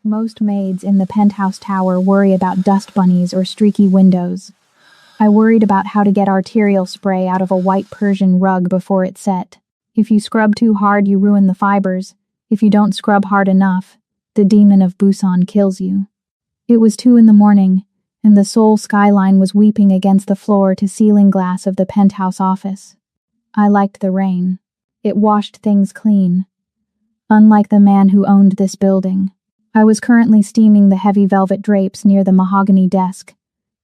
Most maids in the penthouse tower worry about dust bunnies or streaky windows. I worried about how to get arterial spray out of a white Persian rug before it set. If you scrub too hard, you ruin the fibers. If you don't scrub hard enough, the demon of Busan kills you. It was 2 a.m, and the Seoul skyline was weeping against the floor-to-ceiling glass of the penthouse office. I liked the rain. It washed things clean. Unlike the man who owned this building, I was currently steaming the heavy velvet drapes near the mahogany desk,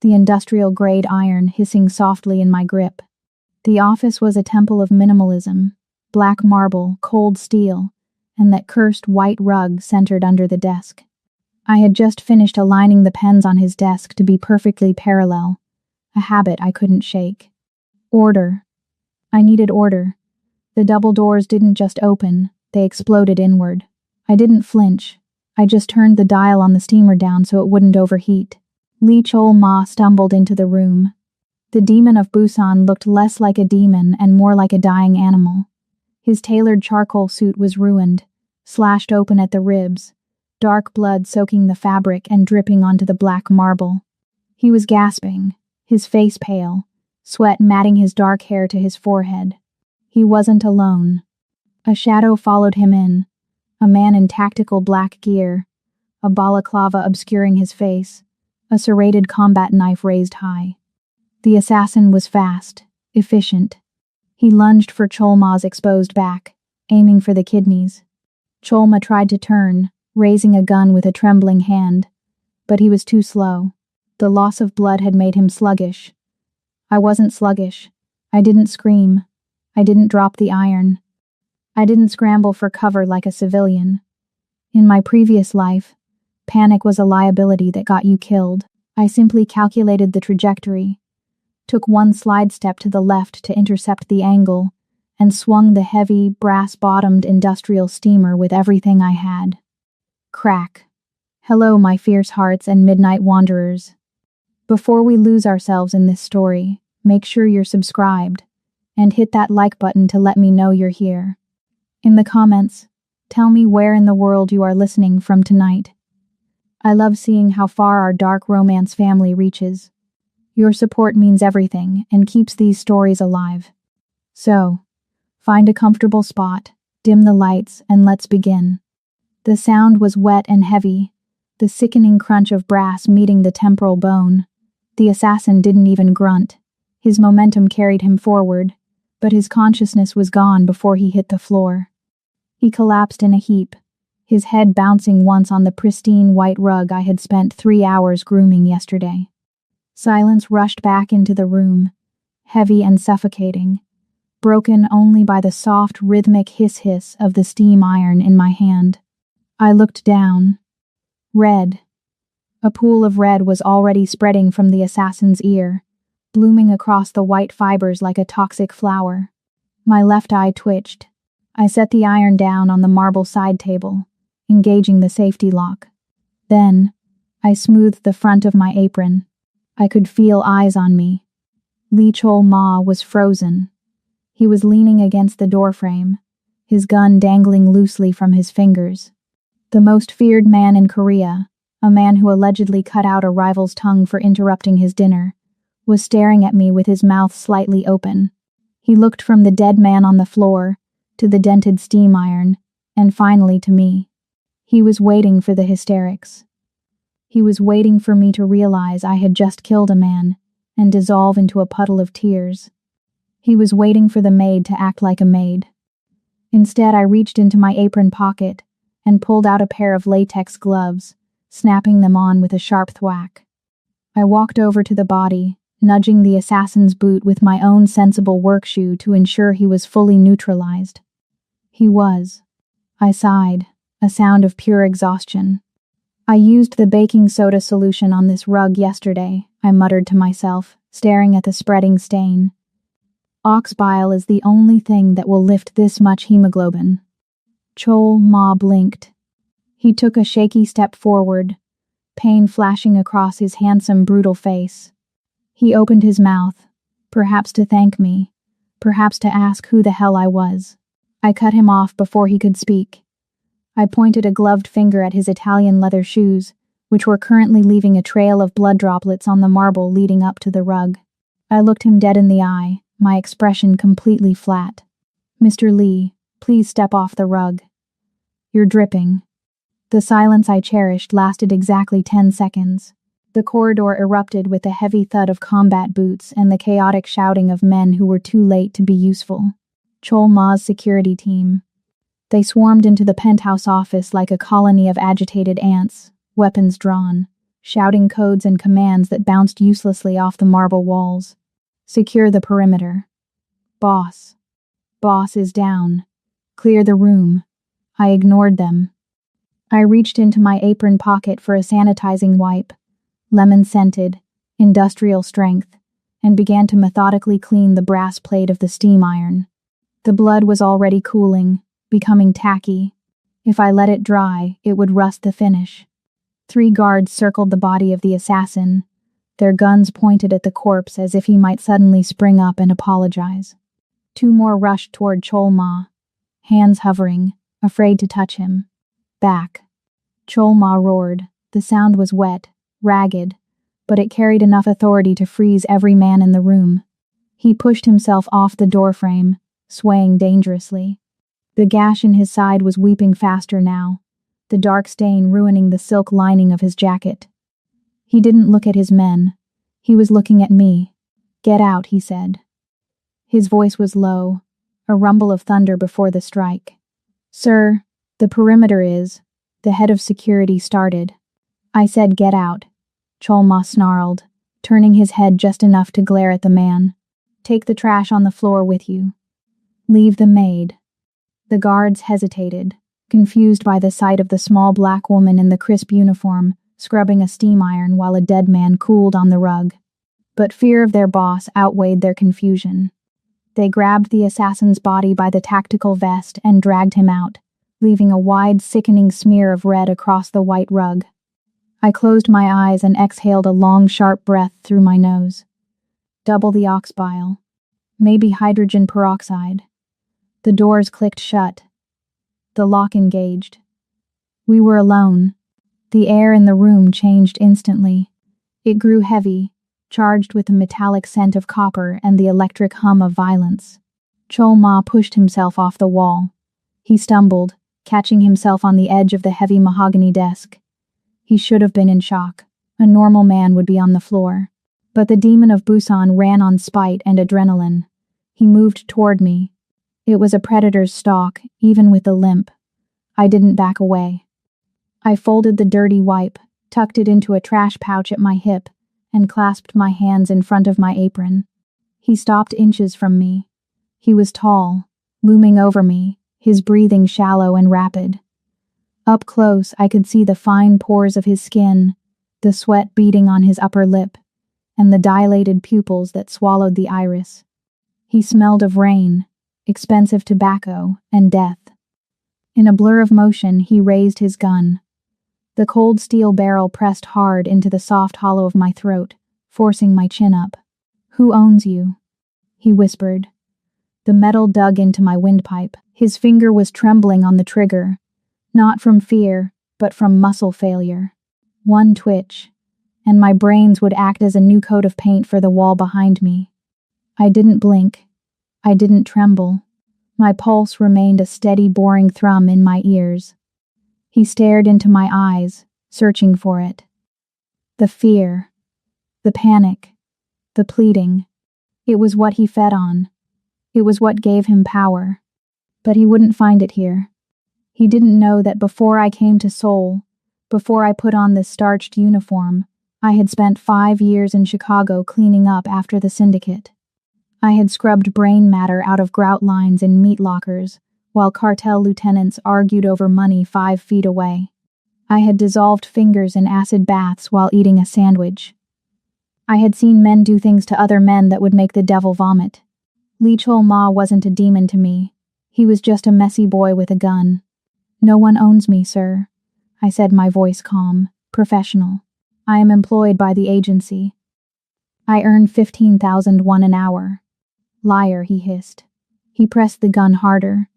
the industrial-grade iron hissing softly in my grip. The office was a temple of minimalism, black marble, cold steel, and that cursed white rug centered under the desk. I had just finished aligning the pens on his desk to be perfectly parallel, a habit I couldn't shake. Order. I needed order. The double doors didn't just open, they exploded inward. I didn't flinch. I just turned the dial on the steamer down so it wouldn't overheat. Lee Chol-ma stumbled into the room. The demon of Busan looked less like a demon and more like a dying animal. His tailored charcoal suit was ruined, slashed open at the ribs, dark blood soaking the fabric and dripping onto the black marble. He was gasping, his face pale, sweat matting his dark hair to his forehead. He wasn't alone. A shadow followed him in, a man in tactical black gear, a balaclava obscuring his face, a serrated combat knife raised high. The assassin was fast, efficient. He lunged for Cholma's exposed back, aiming for the kidneys. Cholma tried to turn, raising a gun with a trembling hand, but he was too slow. The loss of blood had made him sluggish. I wasn't sluggish. I didn't scream. I didn't drop the iron. I didn't scramble for cover like a civilian. In my previous life, panic was a liability that got you killed. I simply calculated the trajectory, took one slide step to the left to intercept the angle, and swung the heavy, brass-bottomed industrial steamer with everything I had. Crack. Hello, my fierce hearts and midnight wanderers. Before we lose ourselves in this story, make sure you're subscribed, and hit that like button to let me know you're here. In the comments, tell me where in the world you are listening from tonight. I love seeing how far our dark romance family reaches. Your support means everything and keeps these stories alive. So, find a comfortable spot, dim the lights, and let's begin. The sound was wet and heavy, the sickening crunch of brass meeting the temporal bone. The assassin didn't even grunt. His momentum carried him forward, but his consciousness was gone before he hit the floor. He collapsed in a heap, his head bouncing once on the pristine white rug I had spent 3 hours grooming yesterday. Silence rushed back into the room, heavy and suffocating, broken only by the soft, rhythmic hiss-hiss of the steam iron in my hand. I looked down. Red. A pool of red was already spreading from the assassin's ear, blooming across the white fibers like a toxic flower. My left eye twitched. I set the iron down on the marble side table, engaging the safety lock. Then, I smoothed the front of my apron. I could feel eyes on me. Lee Chol-ma was frozen. He was leaning against the doorframe, his gun dangling loosely from his fingers. The most feared man in Korea, a man who allegedly cut out a rival's tongue for interrupting his dinner, was staring at me with his mouth slightly open. He looked from the dead man on the floor to the dented steam iron, and finally to me. He was waiting for the hysterics. He was waiting for me to realize I had just killed a man and dissolve into a puddle of tears. He was waiting for the maid to act like a maid. Instead, I reached into my apron pocket and pulled out a pair of latex gloves, snapping them on with a sharp thwack. I walked over to the body, nudging the assassin's boot with my own sensible work shoe to ensure he was fully neutralized. He was. I sighed, a sound of pure exhaustion. I used the baking soda solution on this rug yesterday, I muttered to myself, staring at the spreading stain. Ox bile is the only thing that will lift this much hemoglobin. Chol-ma blinked. He took a shaky step forward, pain flashing across his handsome, brutal face. He opened his mouth, perhaps to thank me, perhaps to ask who the hell I was. I cut him off before he could speak. I pointed a gloved finger at his Italian leather shoes, which were currently leaving a trail of blood droplets on the marble leading up to the rug. I looked him dead in the eye, my expression completely flat. "Mr. Lee, please step off the rug. You're dripping." The silence I cherished lasted exactly 10 seconds. The corridor erupted with the heavy thud of combat boots and the chaotic shouting of men who were too late to be useful. Chol Ma's security team. They swarmed into the penthouse office like a colony of agitated ants, weapons drawn, shouting codes and commands that bounced uselessly off the marble walls. "Secure the perimeter. Boss. Boss is down. Clear the room." I ignored them. I reached into my apron pocket for a sanitizing wipe, lemon-scented, industrial strength, and began to methodically clean the brass plate of the steam iron. The blood was already cooling, becoming tacky. If I let it dry, it would rust the finish. 3 guards circled the body of the assassin, their guns pointed at the corpse as if he might suddenly spring up and apologize. 2 more rushed toward Chol Ma, hands hovering, afraid to touch him. "Back." Chol Ma roared. The sound was wet, ragged, but it carried enough authority to freeze every man in the room. He pushed himself off the doorframe, swaying dangerously. The gash in his side was weeping faster now, the dark stain ruining the silk lining of his jacket. He didn't look at his men. He was looking at me. "Get out," he said. His voice was low, a rumble of thunder before the strike. "Sir, the perimeter is..." The head of security started. I said, "Get out." Chol Ma snarled, turning his head just enough to glare at the man. "Take the trash on the floor with you. Leave the maid." The guards hesitated, confused by the sight of the small black woman in the crisp uniform, scrubbing a steam iron while a dead man cooled on the rug. But fear of their boss outweighed their confusion. They grabbed the assassin's body by the tactical vest and dragged him out, leaving a wide, sickening smear of red across the white rug. I closed my eyes and exhaled a long, sharp breath through my nose. Double the ox bile. Maybe hydrogen peroxide. The doors clicked shut. The lock engaged. We were alone. The air in the room changed instantly. It grew heavy, charged with the metallic scent of copper and the electric hum of violence. Chol Ma pushed himself off the wall. He stumbled, catching himself on the edge of the heavy mahogany desk. He should have been in shock. A normal man would be on the floor. But the demon of Busan ran on spite and adrenaline. He moved toward me. It was a predator's stalk, even with the limp. I didn't back away. I folded the dirty wipe, tucked it into a trash pouch at my hip, and clasped my hands in front of my apron. He stopped inches from me. He was tall, looming over me, his breathing shallow and rapid. Up close, I could see the fine pores of his skin, the sweat beading on his upper lip, and the dilated pupils that swallowed the iris. He smelled of rain, expensive tobacco, and death. In a blur of motion, he raised his gun. The cold steel barrel pressed hard into the soft hollow of my throat, forcing my chin up. "Who owns you?" he whispered. The metal dug into my windpipe. His finger was trembling on the trigger, not from fear, but from muscle failure. One twitch, and my brains would act as a new coat of paint for the wall behind me. I didn't blink. I didn't tremble. My pulse remained a steady boring thrum in my ears. He stared into my eyes, searching for it. The fear, the panic, the pleading. It was what he fed on. It was what gave him power. But he wouldn't find it here. He didn't know that before I came to Seoul, before I put on this starched uniform, I had spent 5 years in Chicago cleaning up after the syndicate. I had scrubbed brain matter out of grout lines in meat lockers, while cartel lieutenants argued over money 5 feet away. I had dissolved fingers in acid baths while eating a sandwich. I had seen men do things to other men that would make the devil vomit. Lee Chol Ma wasn't a demon to me. He was just a messy boy with a gun. "No one owns me, sir," I said, my voice calm, professional. "I am employed by the agency. I earn 15,001 an hour. "Liar," he hissed. He pressed the gun harder.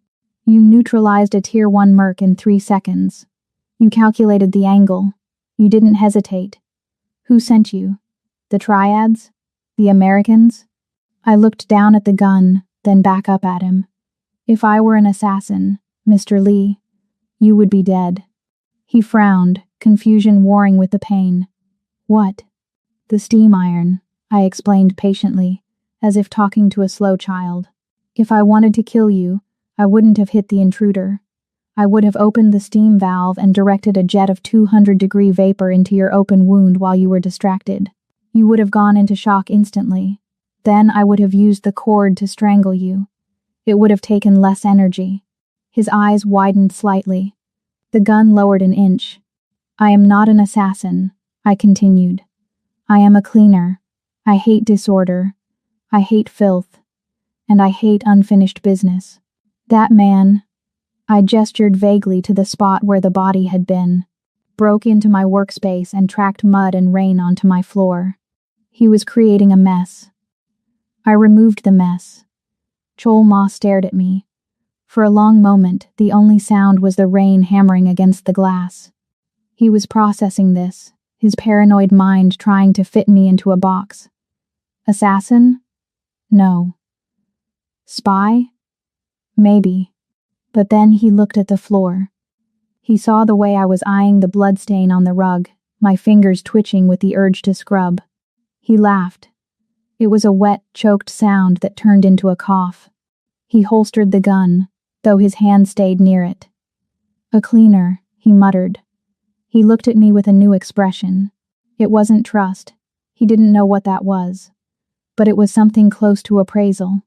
You neutralized a Tier 1 merc in 3 seconds. You calculated the angle. You didn't hesitate. Who sent you? The Triads? The Americans? I looked down at the gun, then back up at him. If I were an assassin, Mr. Lee, you would be dead. He frowned, confusion warring with the pain. What? The steam iron, I explained patiently, as if talking to a slow child. If I wanted to kill you, I wouldn't have hit the intruder. I would have opened the steam valve and directed a jet of 200-degree vapor into your open wound while you were distracted. You would have gone into shock instantly. Then I would have used the cord to strangle you. It would have taken less energy. His eyes widened slightly. The gun lowered an inch. I am not an assassin, I continued. I am a cleaner. I hate disorder. I hate filth. And I hate unfinished business. That man, I gestured vaguely to the spot where the body had been, broke into my workspace and tracked mud and rain onto my floor. He was creating a mess. I removed the mess. Chol Ma stared at me. For a long moment, the only sound was the rain hammering against the glass. He was processing this, his paranoid mind trying to fit me into a box. Assassin? No. Spy? Maybe. But then he looked at the floor. He saw the way I was eyeing the bloodstain on the rug, my fingers twitching with the urge to scrub. He laughed. It was a wet, choked sound that turned into a cough. He holstered the gun, though his hand stayed near it. A cleaner, he muttered. He looked at me with a new expression. It wasn't trust. He didn't know what that was. But it was something close to appraisal.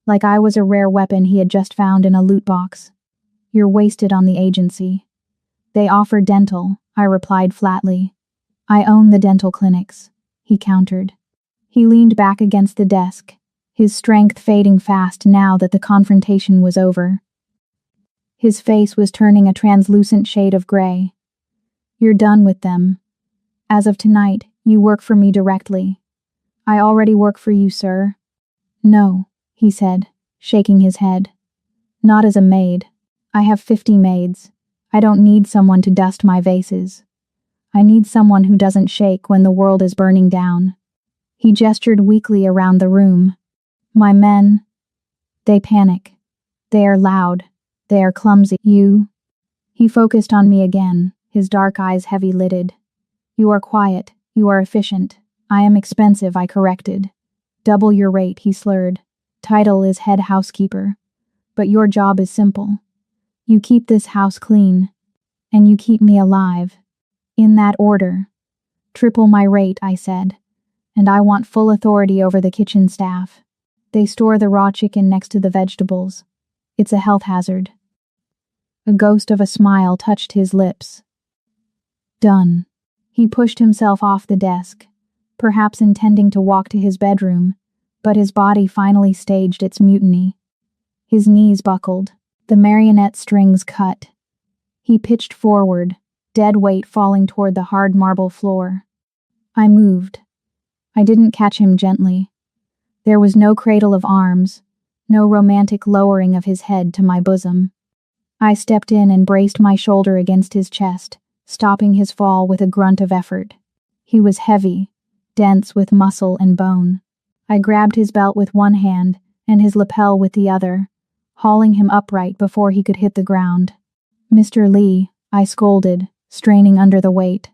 Like I was a rare weapon he had just found in a loot box. You're wasted on the agency. They offer dental, I replied flatly. I own the dental clinics, he countered. He leaned back against the desk, his strength fading fast now that the confrontation was over. His face was turning a translucent shade of gray. You're done with them. As of tonight, you work for me directly. I already work for you, sir. No, he said, shaking his head. Not as a maid. I have 50 maids. I don't need someone to dust my vases. I need someone who doesn't shake when the world is burning down. He gestured weakly around the room. My men, they panic. They are loud. They are clumsy. You? He focused on me again, his dark eyes heavy-lidded. You are quiet. You are efficient. I am expensive, I corrected. Double your rate, he slurred. Title is head housekeeper. But your job is simple. You keep this house clean. And you keep me alive. In that order. Triple my rate, I said. And I want full authority over the kitchen staff. They store the raw chicken next to the vegetables. It's a health hazard. A ghost of a smile touched his lips. Done. He pushed himself off the desk, perhaps intending to walk to his bedroom, but his body finally staged its mutiny. His knees buckled, the marionette strings cut. He pitched forward, dead weight falling toward the hard marble floor. I moved. I didn't catch him gently. There was no cradle of arms, no romantic lowering of his head to my bosom. I stepped in and braced my shoulder against his chest, stopping his fall with a grunt of effort. He was heavy, dense with muscle and bone. I grabbed his belt with one hand and his lapel with the other, hauling him upright before he could hit the ground. Mr. Lee, I scolded, straining under the weight.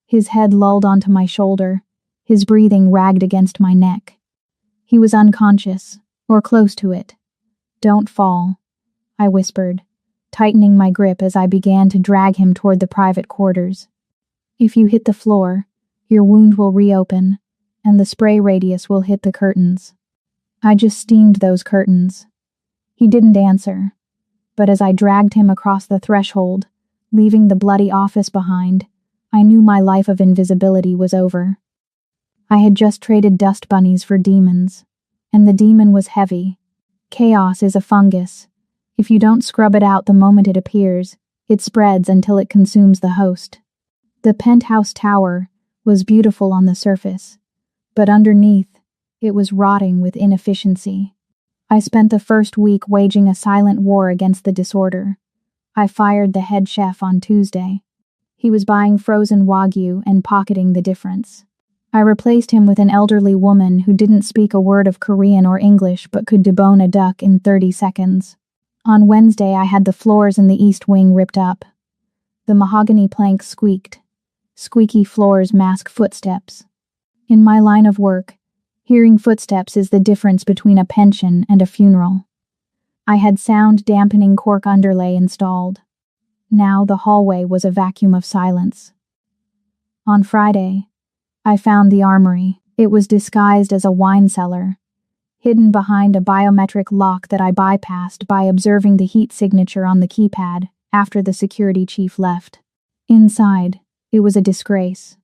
His head lulled onto my shoulder, his breathing ragged against my neck. He was unconscious, or close to it. Don't fall, I whispered, tightening my grip as I began to drag him toward the private quarters. If you hit the floor, your wound will reopen, and the spray radius will hit the curtains. I just steamed those curtains. He didn't answer, but as I dragged him across the threshold, leaving the bloody office behind, I knew my life of invisibility was over. I had just traded dust bunnies for demons, and the demon was heavy. Chaos is a fungus. If you don't scrub it out the moment it appears, it spreads until it consumes the host. The penthouse tower was beautiful on the surface, but underneath, it was rotting with inefficiency. I spent the first week waging a silent war against the disorder. I fired the head chef on Tuesday. He was buying frozen Wagyu and pocketing the difference. I replaced him with an elderly woman who didn't speak a word of Korean or English but could debone a duck in 30 seconds. On Wednesday, I had the floors in the east wing ripped up. The mahogany planks squeaked. Squeaky floors mask footsteps. In my line of work, hearing footsteps is the difference between a pension and a funeral. I had sound dampening cork underlay installed. Now the hallway was a vacuum of silence. On Friday, I found the armory. It was disguised as a wine cellar, hidden behind a biometric lock that I bypassed by observing the heat signature on the keypad after the security chief left. Inside, it was a disgrace.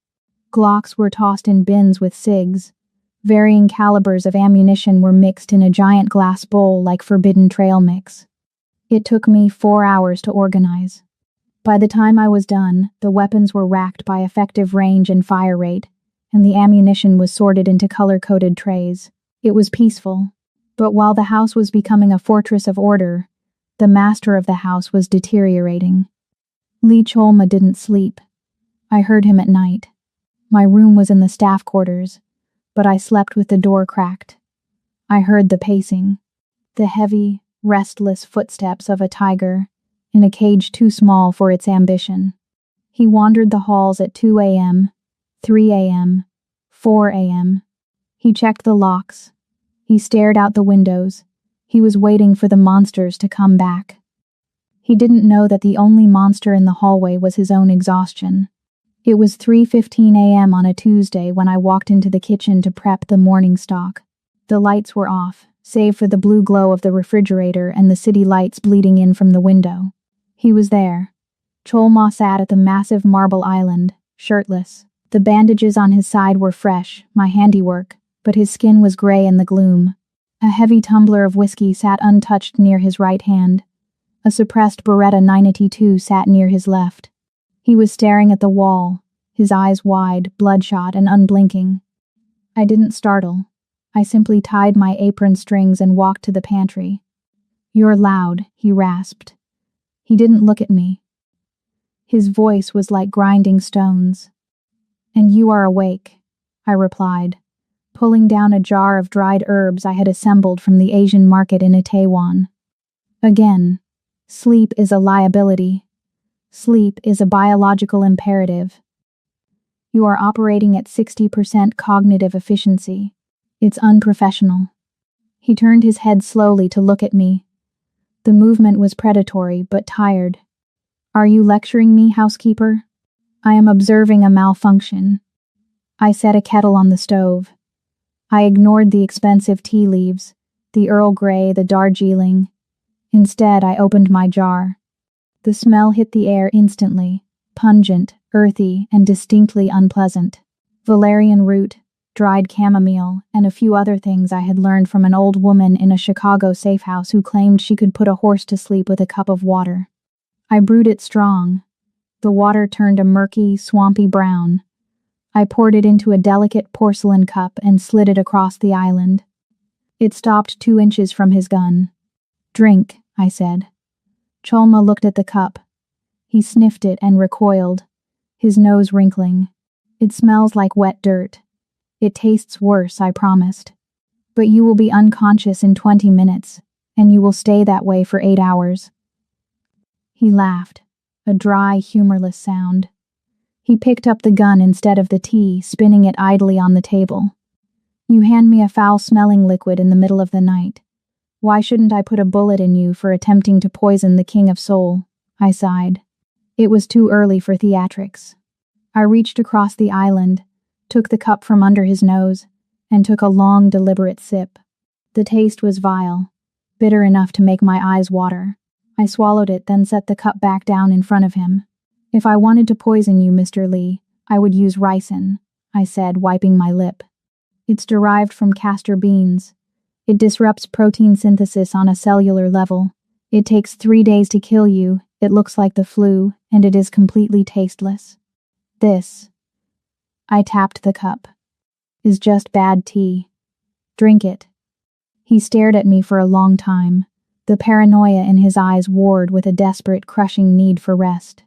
Glocks were tossed in bins with cigs. Varying calibers of ammunition were mixed in a giant glass bowl like forbidden trail mix. It took me 4 hours to organize. By the time I was done, the weapons were racked by effective range and fire rate, and the ammunition was sorted into color-coded trays. It was peaceful, but while the house was becoming a fortress of order, the master of the house was deteriorating. Lee Cholma didn't sleep. I heard him at night. My room was in the staff quarters, but I slept with the door cracked. I heard the pacing, the heavy, restless footsteps of a tiger in a cage too small for its ambition. He wandered the halls at 2 a.m., 3 a.m., 4 a.m. He checked the locks. He stared out the windows. He was waiting for the monsters to come back. He didn't know that the only monster in the hallway was his own exhaustion. It was 3:15 a.m. on a Tuesday when I walked into the kitchen to prep the morning stock. The lights were off, save for the blue glow of the refrigerator and the city lights bleeding in from the window. He was there. Cholma sat at the massive marble island, shirtless. The bandages on his side were fresh, my handiwork, but his skin was gray in the gloom. A heavy tumbler of whiskey sat untouched near his right hand. A suppressed Beretta 982 sat near his left. He was staring at the wall, his eyes wide, bloodshot, and unblinking. I didn't startle. I simply tied my apron strings and walked to the pantry. "You're loud," he rasped. He didn't look at me. His voice was like grinding stones. "And you are awake," I replied, pulling down a jar of dried herbs I had assembled from the Asian market in Itaewon. Again, sleep is a liability. Sleep is a biological imperative. You are operating at 60% cognitive efficiency. It's unprofessional. He turned his head slowly to look at me. The movement was predatory, but tired. "Are you lecturing me, housekeeper?" "I am observing a malfunction." I set a kettle on the stove. I ignored the expensive tea leaves, the Earl Grey, the Darjeeling. Instead, I opened my jar. The smell hit the air instantly, pungent, earthy, and distinctly unpleasant. Valerian root, dried chamomile, and a few other things I had learned from an old woman in a Chicago safe house who claimed she could put a horse to sleep with a cup of water. I brewed it strong. The water turned a murky, swampy brown. I poured it into a delicate porcelain cup and slid it across the island. It stopped 2 inches from his gun. "Drink," I said. Cholma looked at the cup. He sniffed it and recoiled, his nose wrinkling. "It smells like wet dirt. It tastes worse, I promised. But you will be unconscious in 20 minutes, and you will stay that way for 8 hours. He laughed, a dry, humorless sound. He picked up the gun instead of the tea, spinning it idly on the table. "You hand me a foul-smelling liquid in the middle of the night. Why shouldn't I put a bullet in you for attempting to poison the King of Soul?" I sighed. It was too early for theatrics. I reached across the island, took the cup from under his nose, and took a long, deliberate sip. The taste was vile, bitter enough to make my eyes water. I swallowed it, then set the cup back down in front of him. "If I wanted to poison you, Mr. Lee, I would use ricin," I said, wiping my lip. "It's derived from castor beans. It disrupts protein synthesis on a cellular level. It takes 3 days to kill you, it looks like the flu, and it is completely tasteless. This," I tapped the cup, "is just bad tea. Drink it." He stared at me for a long time, the paranoia in his eyes warred with a desperate, crushing need for rest.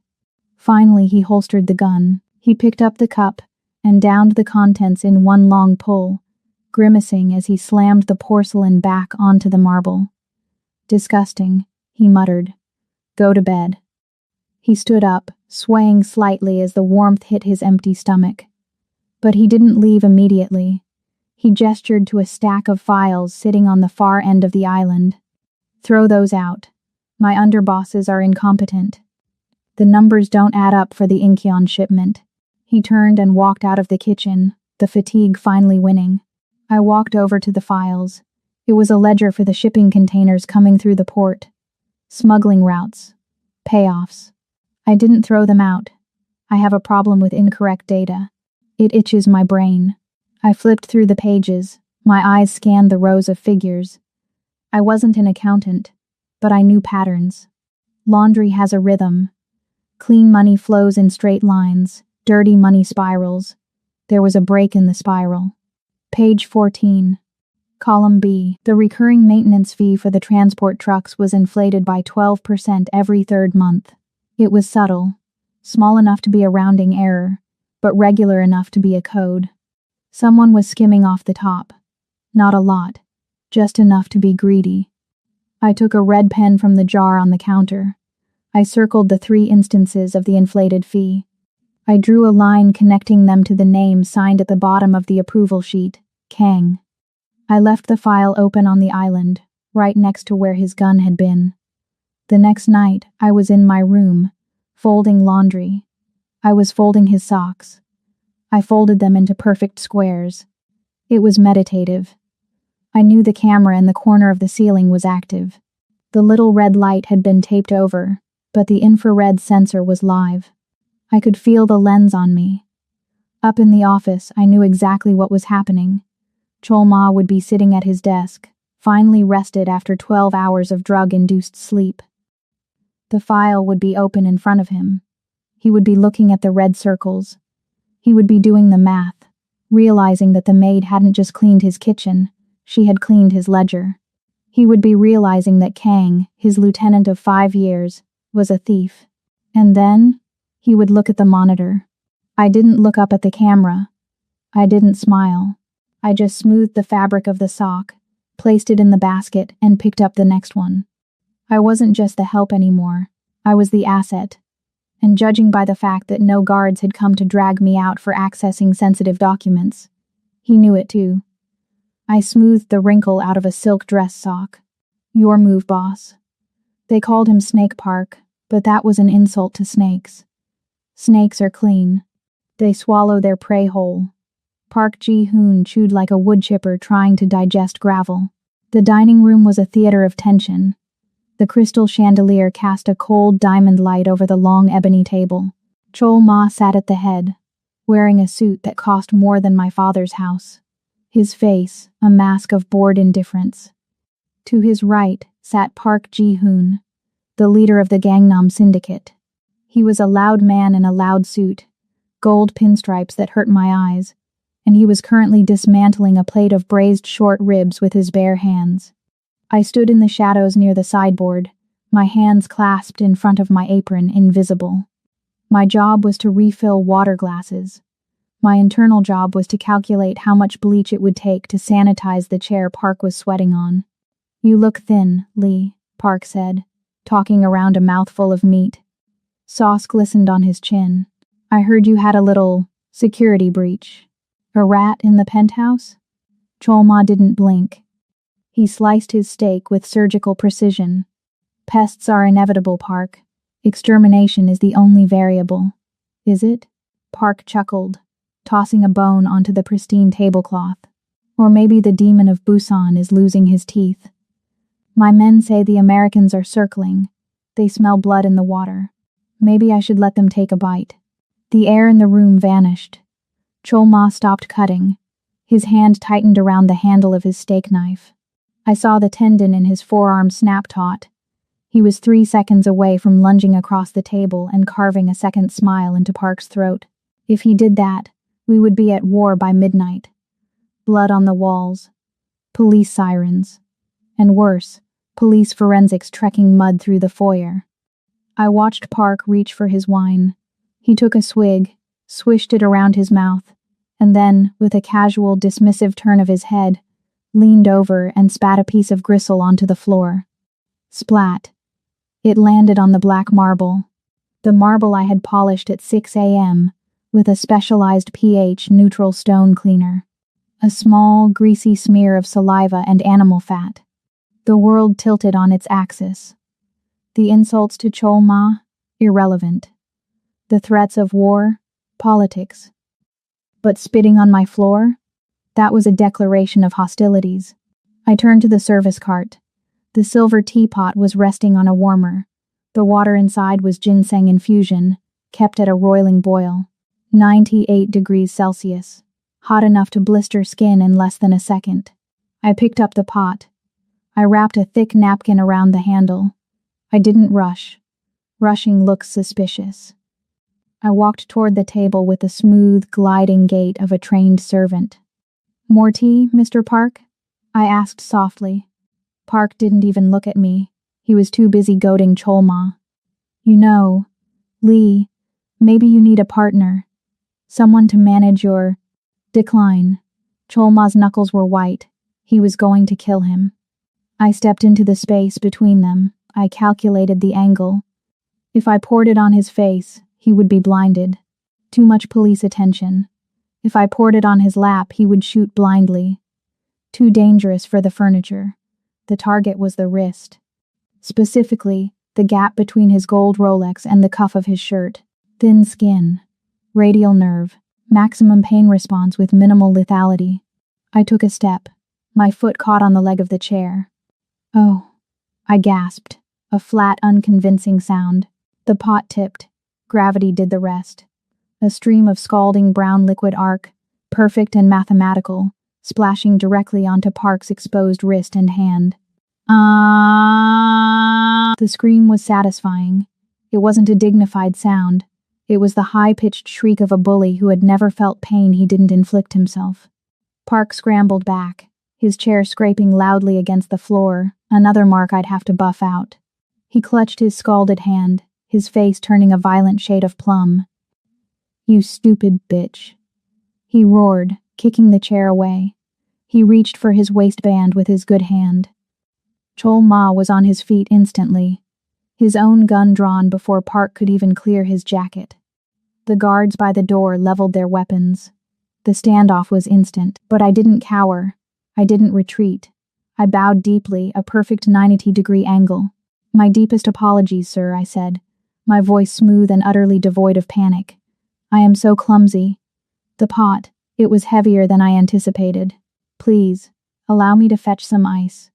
Finally, he holstered the gun. He picked up the cup and downed the contents in one long pull, grimacing as he slammed the porcelain back onto the marble. "Disgusting," he muttered. "Go to bed." He stood up, swaying slightly as the warmth hit his empty stomach. But he didn't leave immediately. He gestured to a stack of files sitting on the far end of the island. "Throw those out. My underbosses are incompetent. The numbers don't add up for the Incheon shipment." He turned and walked out of the kitchen, the fatigue finally winning. I walked over to the files. It was a ledger for the shipping containers coming through the port. Smuggling routes. Payoffs. I didn't throw them out. I have a problem with incorrect data. It itches my brain. I flipped through the pages. My eyes scanned the rows of figures. I wasn't an accountant, but I knew patterns. Laundry has a rhythm. Clean money flows in straight lines. Dirty money spirals. There was a break in the spiral. Page 14. Column B. The recurring maintenance fee for the transport trucks was inflated by 12% every third month. It was subtle, small enough to be a rounding error, but regular enough to be a code. Someone was skimming off the top. Not a lot, just enough to be greedy. I took a red pen from the jar on the counter. I circled the 3 instances of the inflated fee. I drew a line connecting them to the name signed at the bottom of the approval sheet, Kang. I left the file open on the island, right next to where his gun had been. The next night, I was in my room, folding laundry. I was folding his socks. I folded them into perfect squares. It was meditative. I knew the camera in the corner of the ceiling was active. The little red light had been taped over, but the infrared sensor was live. I could feel the lens on me. Up in the office, I knew exactly what was happening. Chol-ma would be sitting at his desk, finally rested after 12 hours of drug-induced sleep. The file would be open in front of him. He would be looking at the red circles. He would be doing the math, realizing that the maid hadn't just cleaned his kitchen, she had cleaned his ledger. He would be realizing that Kang, his lieutenant of 5 years, was a thief. And then, he would look at the monitor. I didn't look up at the camera. I didn't smile. I just smoothed the fabric of the sock, placed it in the basket, and picked up the next one. I wasn't just the help anymore. I was the asset. And judging by the fact that no guards had come to drag me out for accessing sensitive documents, he knew it too. I smoothed the wrinkle out of a silk dress sock. "Your move, boss." They called him Snake Park, but that was an insult to snakes. Snakes are clean. They swallow their prey whole. Park Ji-hoon chewed like a wood chipper trying to digest gravel. The dining room was a theater of tension. The crystal chandelier cast a cold diamond light over the long ebony table. Chol-ma sat at the head, wearing a suit that cost more than my father's house. His face, a mask of bored indifference. To his right sat Park Ji-hoon, the leader of the Gangnam Syndicate. He was a loud man in a loud suit, gold pinstripes that hurt my eyes, and he was currently dismantling a plate of braised short ribs with his bare hands. I stood in the shadows near the sideboard, my hands clasped in front of my apron, invisible. My job was to refill water glasses. My internal job was to calculate how much bleach it would take to sanitize the chair Park was sweating on. "You look thin, Lee," Park said, talking around a mouthful of meat. Sauce glistened on his chin. "I heard you had a little security breach. A rat in the penthouse?" Chol-ma didn't blink. He sliced his steak with surgical precision. "Pests are inevitable, Park. Extermination is the only variable." "Is it?" Park chuckled, tossing a bone onto the pristine tablecloth. "Or maybe the demon of Busan is losing his teeth. My men say the Americans are circling. They smell blood in the water. Maybe I should let them take a bite." The air in the room vanished. Chol-ma stopped cutting. His hand tightened around the handle of his steak knife. I saw the tendon in his forearm snap taut. He was 3 seconds away from lunging across the table and carving a second smile into Park's throat. If he did that, we would be at war by midnight. Blood on the walls. Police sirens. And worse, police forensics trekking mud through the foyer. I watched Park reach for his wine. He took a swig, swished it around his mouth, and then, with a casual, dismissive turn of his head, leaned over and spat a piece of gristle onto the floor. Splat. It landed on the black marble. The marble I had polished at 6 a.m. with a specialized pH-neutral stone cleaner. A small, greasy smear of saliva and animal fat. The world tilted on its axis. The insults to Cholma, irrelevant. The threats of war, politics. But spitting on my floor? That was a declaration of hostilities. I turned to the service cart. The silver teapot was resting on a warmer. The water inside was ginseng infusion, kept at a roiling boil. 98 degrees Celsius. Hot enough to blister skin in less than a second. I picked up the pot. I wrapped a thick napkin around the handle. I didn't rush. Rushing looks suspicious. I walked toward the table with the smooth, gliding gait of a trained servant. "More tea, Mr. Park?" I asked softly. Park didn't even look at me. He was too busy goading Cholma. "You know, Lee, maybe you need a partner. Someone to manage your..." Decline. Cholma's knuckles were white. He was going to kill him. I stepped into the space between them. I calculated the angle. If I poured it on his face, he would be blinded. Too much police attention. If I poured it on his lap, he would shoot blindly. Too dangerous for the furniture. The target was the wrist. Specifically, the gap between his gold Rolex and the cuff of his shirt. Thin skin. Radial nerve. Maximum pain response with minimal lethality. I took a step. My foot caught on the leg of the chair. "Oh," I gasped. A flat, unconvincing sound. The pot tipped. Gravity did the rest. A stream of scalding brown liquid arc, perfect and mathematical, splashing directly onto Park's exposed wrist and hand. Ah! The scream was satisfying. It wasn't a dignified sound. It was the high-pitched shriek of a bully who had never felt pain he didn't inflict himself. Park scrambled back, his chair scraping loudly against the floor, another mark I'd have to buff out. He clutched his scalded hand, his face turning a violent shade of plum. "You stupid bitch," he roared, kicking the chair away. He reached for his waistband with his good hand. Cholma was on his feet instantly, his own gun drawn before Park could even clear his jacket. The guards by the door leveled their weapons. The standoff was instant, but I didn't cower. I didn't retreat. I bowed deeply, a perfect 90-degree angle. "My deepest apologies, sir," I said, my voice smooth and utterly devoid of panic. "I am so clumsy." The pot, it was heavier than I anticipated. "Please, allow me to fetch some ice."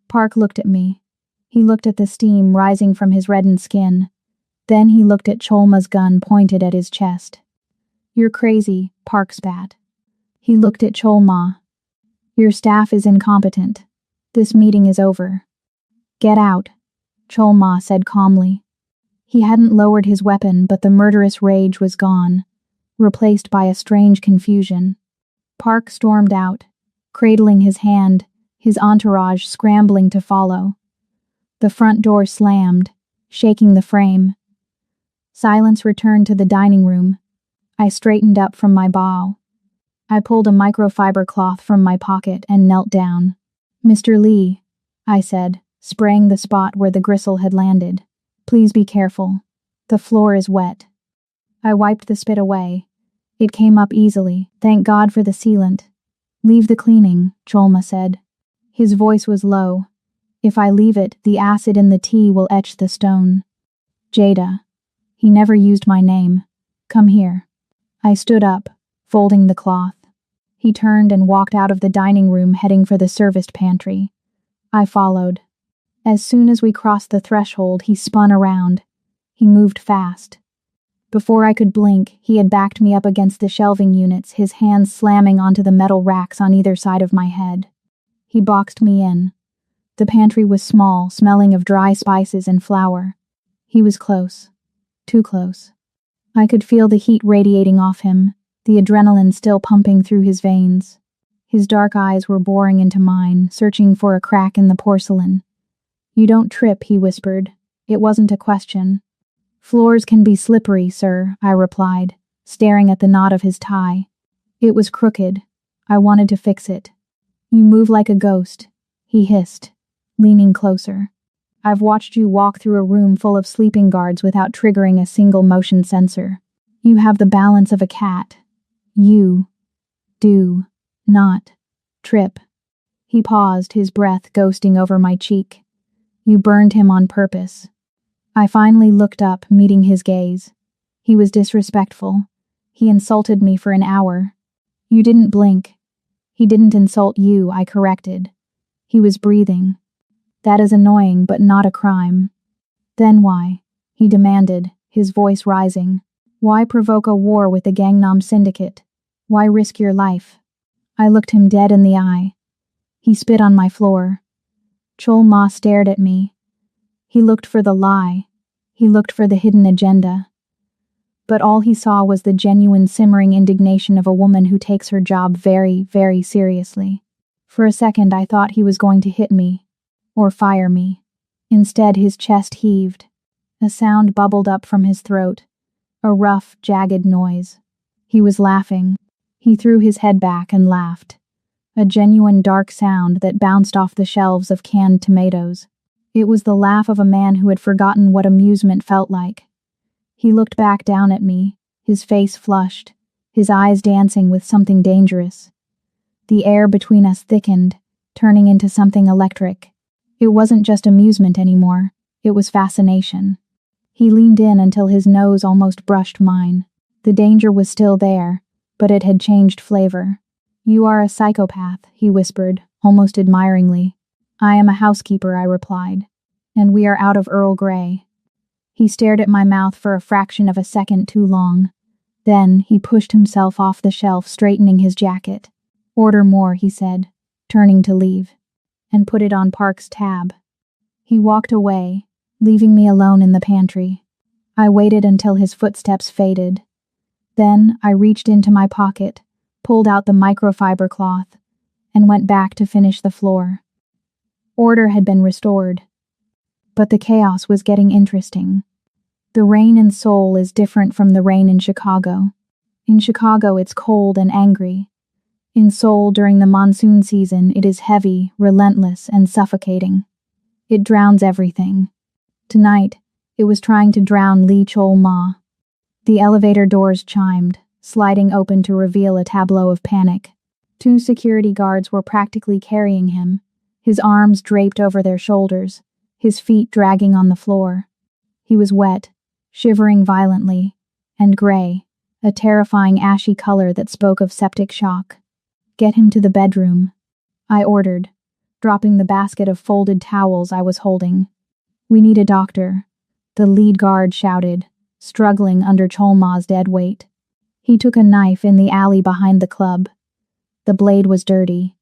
Park looked at me. He looked at the steam rising from his reddened skin. Then he looked at Cholma's gun pointed at his chest. "You're crazy," Park spat. He looked at Cholma. "Your staff is incompetent. This meeting is over." "Get out," Cholma said calmly. He hadn't lowered his weapon, but the murderous rage was gone, replaced by a strange confusion. Park stormed out, cradling his hand, his entourage scrambling to follow. The front door slammed, shaking the frame. Silence returned to the dining room. I straightened up from my bow. I pulled a microfiber cloth from my pocket and knelt down. "Mr. Lee," I said, spraying the spot where the gristle had landed. "Please be careful. The floor is wet." I wiped the spit away. It came up easily, thank God for the sealant. "Leave the cleaning," Cholma said. His voice was low. "If I leave it, the acid in the tea will etch the stone." "Jada." He never used my name. "Come here." I stood up, folding the cloth. He turned and walked out of the dining room, heading for the serviced pantry. I followed. As soon as we crossed the threshold, he spun around. He moved fast. Before I could blink, he had backed me up against the shelving units, his hands slamming onto the metal racks on either side of my head. He boxed me in. The pantry was small, smelling of dry spices and flour. He was close. Too close. I could feel the heat radiating off him, the adrenaline still pumping through his veins. His dark eyes were boring into mine, searching for a crack in the porcelain. "You don't trip," he whispered. It wasn't a question. "Floors can be slippery, sir," I replied, staring at the knot of his tie. It was crooked. I wanted to fix it. "You move like a ghost," he hissed, leaning closer. "I've watched you walk through a room full of sleeping guards without triggering a single motion sensor. You have the balance of a cat. You do not trip." He paused, his breath ghosting over my cheek. "You burned him on purpose." I finally looked up, meeting his gaze. He was disrespectful. He insulted me for an hour. "You didn't blink." "He didn't insult you," I corrected. He was breathing. "That is annoying, but not a crime." "Then why?" he demanded, his voice rising. "Why provoke a war with the Gangnam Syndicate? Why risk your life?" I looked him dead in the eye. He spit on my floor. Chol Ma stared at me. He looked for the lie. He looked for the hidden agenda. But all he saw was the genuine simmering indignation of a woman who takes her job very, very seriously. For a second I thought he was going to hit me. Or fire me. Instead his chest heaved. A sound bubbled up from his throat. A rough, jagged noise. He was laughing. He threw his head back and laughed. A genuine dark sound that bounced off the shelves of canned tomatoes. It was the laugh of a man who had forgotten what amusement felt like. He looked back down at me, his face flushed, his eyes dancing with something dangerous. The air between us thickened, turning into something electric. It wasn't just amusement anymore, it was fascination. He leaned in until his nose almost brushed mine. The danger was still there, but it had changed flavor. "You are a psychopath," he whispered, almost admiringly. "I am a housekeeper," I replied. "And we are out of Earl Grey." He stared at my mouth for a fraction of a second too long. Then he pushed himself off the shelf, straightening his jacket. "Order more," he said, turning to leave. "And put it on Park's tab." He walked away, leaving me alone in the pantry. I waited until his footsteps faded. Then I reached into my pocket, pulled out the microfiber cloth, and went back to finish the floor. Order had been restored. But the chaos was getting interesting. The rain in Seoul is different from the rain in Chicago. In Chicago, it's cold and angry. In Seoul, during the monsoon season, it is heavy, relentless, and suffocating. It drowns everything. Tonight, it was trying to drown Lee Chol-ma. The elevator doors chimed, sliding open to reveal a tableau of panic. 2 security guards were practically carrying him, his arms draped over their shoulders, his feet dragging on the floor. He was wet, shivering violently, and gray, a terrifying ashy color that spoke of septic shock. "Get him to the bedroom," I ordered, dropping the basket of folded towels I was holding. "We need a doctor," the lead guard shouted, struggling under Cholma's dead weight. He took a knife in the alley behind the club. The blade was dirty.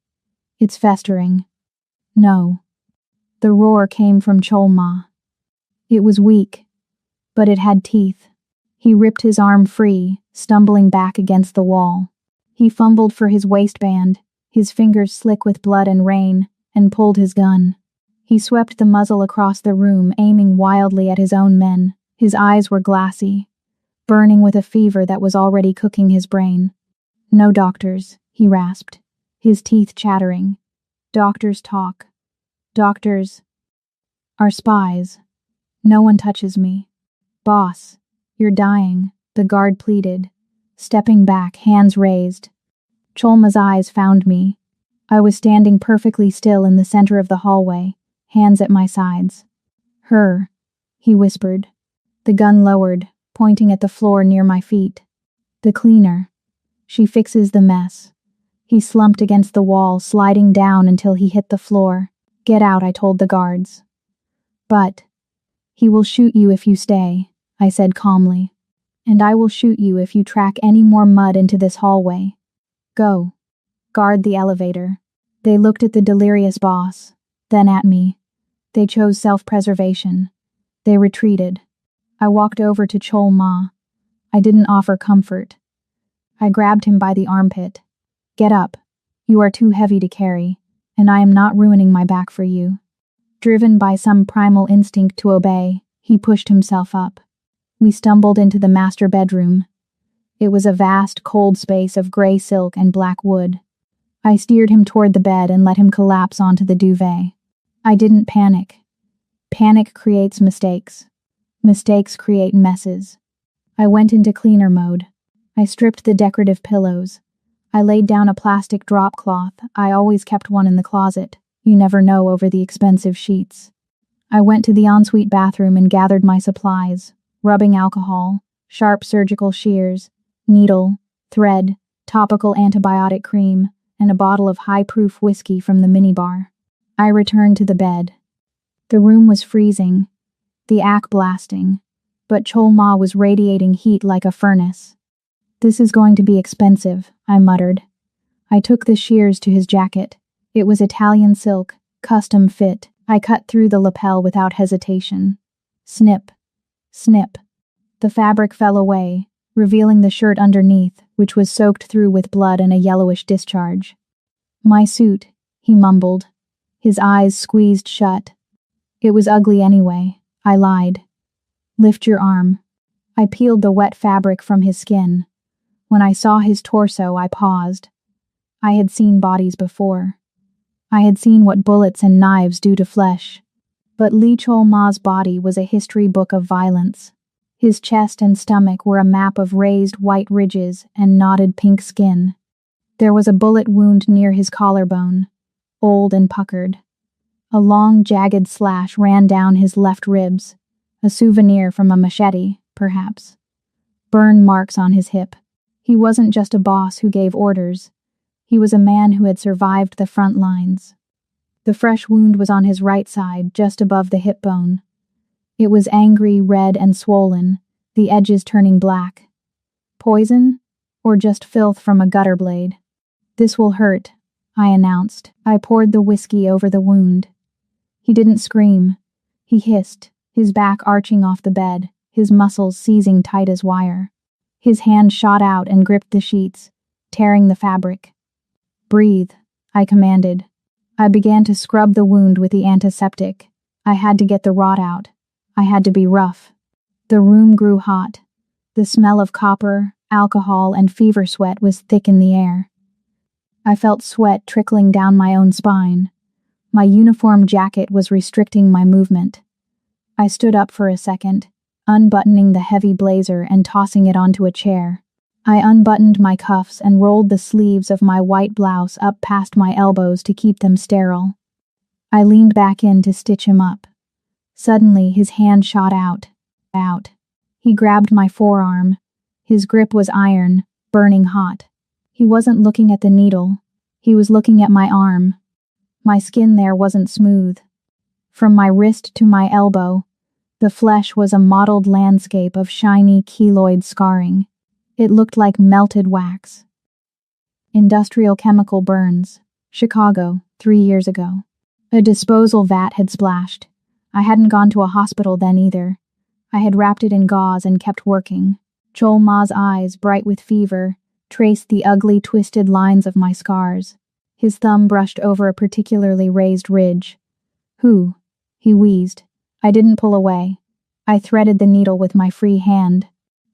"It's festering." "No." The roar came from Cholma. It was weak, but it had teeth. He ripped his arm free, stumbling back against the wall. He fumbled for his waistband, his fingers slick with blood and rain, and pulled his gun. He swept the muzzle across the room, aiming wildly at his own men. His eyes were glassy, burning with a fever that was already cooking his brain. "No doctors," he rasped, his teeth chattering. "Doctors talk. Doctors are spies. No one touches me." "Boss, you're dying," the guard pleaded, stepping back, hands raised. Cholma's eyes found me. I was standing perfectly still in the center of the hallway, hands at my sides. "Her," he whispered, the gun lowered, pointing at the floor near my feet. "The cleaner. She fixes the mess." He slumped against the wall, sliding down until he hit the floor. "Get out," I told the guards. "But he will shoot you if you stay," I said calmly. "And I will shoot you if you track any more mud into this hallway. Go. Guard the elevator." They looked at the delirious boss, then at me. They chose self-preservation. They retreated. I walked over to Chol Ma. I didn't offer comfort. I grabbed him by the armpit. "Get up. You are too heavy to carry, and I am not ruining my back for you." Driven by some primal instinct to obey, he pushed himself up. We stumbled into the master bedroom. It was a vast, cold space of gray silk and black wood. I steered him toward the bed and let him collapse onto the duvet. I didn't panic. Panic creates mistakes. Mistakes create messes. I went into cleaner mode. I stripped the decorative pillows. I laid down a plastic drop cloth. I always kept one in the closet. You never know over the expensive sheets. I went to the ensuite bathroom and gathered my supplies: rubbing alcohol, sharp surgical shears, needle, thread, topical antibiotic cream, and a bottle of high-proof whiskey from the minibar. I returned to the bed. The room was freezing, the ack blasting, but Chol Ma was radiating heat like a furnace. "This is going to be expensive," I muttered. I took the shears to his jacket. It was Italian silk, custom fit. I cut through the lapel without hesitation. Snip. Snip. The fabric fell away, revealing the shirt underneath, which was soaked through with blood and a yellowish discharge. "My suit," he mumbled, his eyes squeezed shut. "It was ugly anyway," I lied. "Lift your arm." I peeled the wet fabric from his skin. When I saw his torso, I paused. I had seen bodies before. I had seen what bullets and knives do to flesh. But Lee Chol Ma's body was a history book of violence. His chest and stomach were a map of raised white ridges and knotted pink skin. There was a bullet wound near his collarbone, old and puckered. A long, jagged slash ran down his left ribs, a souvenir from a machete, perhaps. Burn marks on his hip. He wasn't just a boss who gave orders. He was a man who had survived the front lines. The fresh wound was on his right side, just above the hip bone. It was angry, red, and swollen, the edges turning black. Poison? Or just filth from a gutter blade? "This will hurt," I announced. I poured the whiskey over the wound. He didn't scream. He hissed, his back arching off the bed, his muscles seizing tight as wire. His hand shot out and gripped the sheets, tearing the fabric. "Breathe," I commanded. I began to scrub the wound with the antiseptic. I had to get the rot out. I had to be rough. The room grew hot. The smell of copper, alcohol, and fever sweat was thick in the air. I felt sweat trickling down my own spine. My uniform jacket was restricting my movement. I stood up for a second, unbuttoning the heavy blazer and tossing it onto a chair. I unbuttoned my cuffs and rolled the sleeves of my white blouse up past my elbows to keep them sterile. I leaned back in to stitch him up. Suddenly, his hand shot out. He grabbed my forearm. His grip was iron, burning hot. He wasn't looking at the needle. He was looking at my arm. My skin there wasn't smooth. From my wrist to my elbow, the flesh was a mottled landscape of shiny keloid scarring. It looked like melted wax. Industrial chemical burns. Chicago, 3 years ago. A disposal vat had splashed. I hadn't gone to a hospital then either. I had wrapped it in gauze and kept working. Chol Ma's eyes, bright with fever, traced the ugly, twisted lines of my scars. His thumb brushed over a particularly raised ridge. "Who?" he wheezed. I didn't pull away. I threaded the needle with my free hand.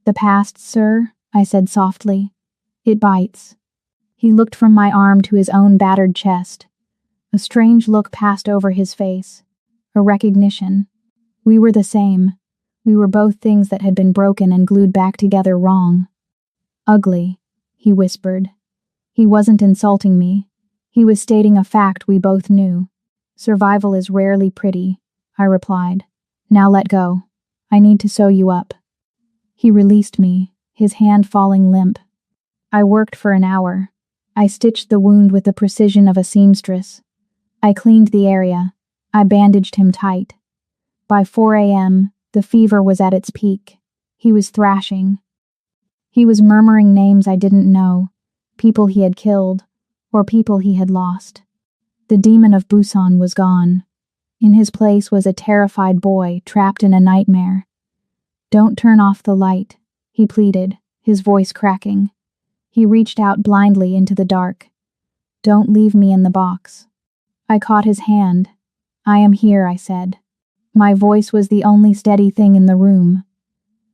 "The past, sir," I said softly. "It bites." He looked from my arm to his own battered chest. A strange look passed over his face. A recognition. We were the same. We were both things that had been broken and glued back together wrong. "Ugly," he whispered. He wasn't insulting me. He was stating a fact we both knew. "Survival is rarely pretty," I replied. "Now let go. I need to sew you up." He released me, his hand falling limp. I worked for an hour. I stitched the wound with the precision of a seamstress. I cleaned the area. I bandaged him tight. By 4 a.m., the fever was at its peak. He was thrashing. He was murmuring names I didn't know, people he had killed, or people he had lost. The demon of Busan was gone. In his place was a terrified boy trapped in a nightmare. "Don't turn off the light," he pleaded, his voice cracking. He reached out blindly into the dark. Don't leave me in the box. I caught his hand. I am here, I said. My voice was the only steady thing in the room.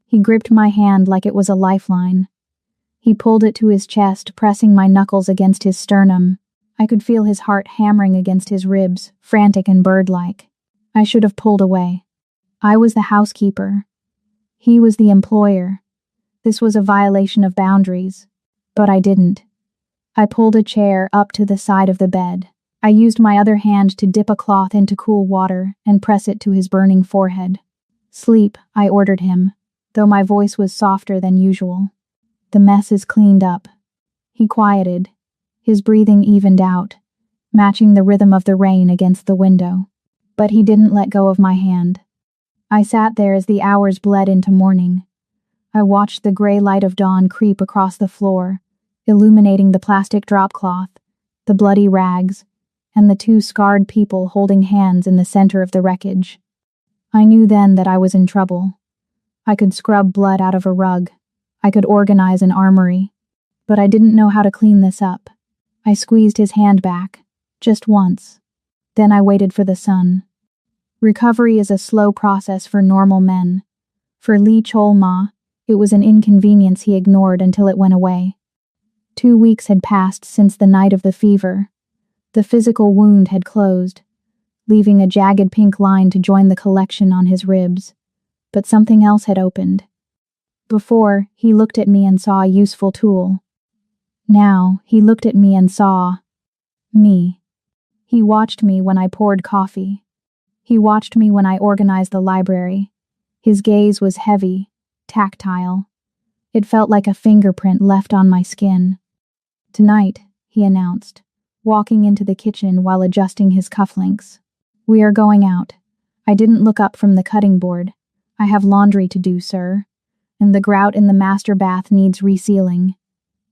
He gripped my hand like it was a lifeline. He pulled it to his chest, pressing my knuckles against his sternum. I could feel his heart hammering against his ribs, frantic and bird-like. I should have pulled away. I was the housekeeper. He was the employer. This was a violation of boundaries. But I didn't. I pulled a chair up to the side of the bed. I used my other hand to dip a cloth into cool water and press it to his burning forehead. Sleep, I ordered him, though my voice was softer than usual. The mess is cleaned up. He quieted. His breathing evened out, matching the rhythm of the rain against the window. But he didn't let go of my hand. I sat there as the hours bled into morning. I watched the gray light of dawn creep across the floor, illuminating the plastic drop cloth, the bloody rags, and the two scarred people holding hands in the center of the wreckage. I knew then that I was in trouble. I could scrub blood out of a rug. I could organize an armory. But I didn't know how to clean this up. I squeezed his hand back, just once. Then I waited for the sun. Recovery is a slow process for normal men. For Lee Chol-ma, it was an inconvenience he ignored until it went away. 2 weeks had passed since the night of the fever. The physical wound had closed, leaving a jagged pink line to join the collection on his ribs. But something else had opened. Before, he looked at me and saw a useful tool. Now, he looked at me and saw me. He watched me when I poured coffee. He watched me when I organized the library. His gaze was heavy, tactile. It felt like a fingerprint left on my skin. Tonight, he announced, walking into the kitchen while adjusting his cufflinks. We are going out. I didn't look up from the cutting board. I have laundry to do, sir. And the grout in the master bath needs resealing.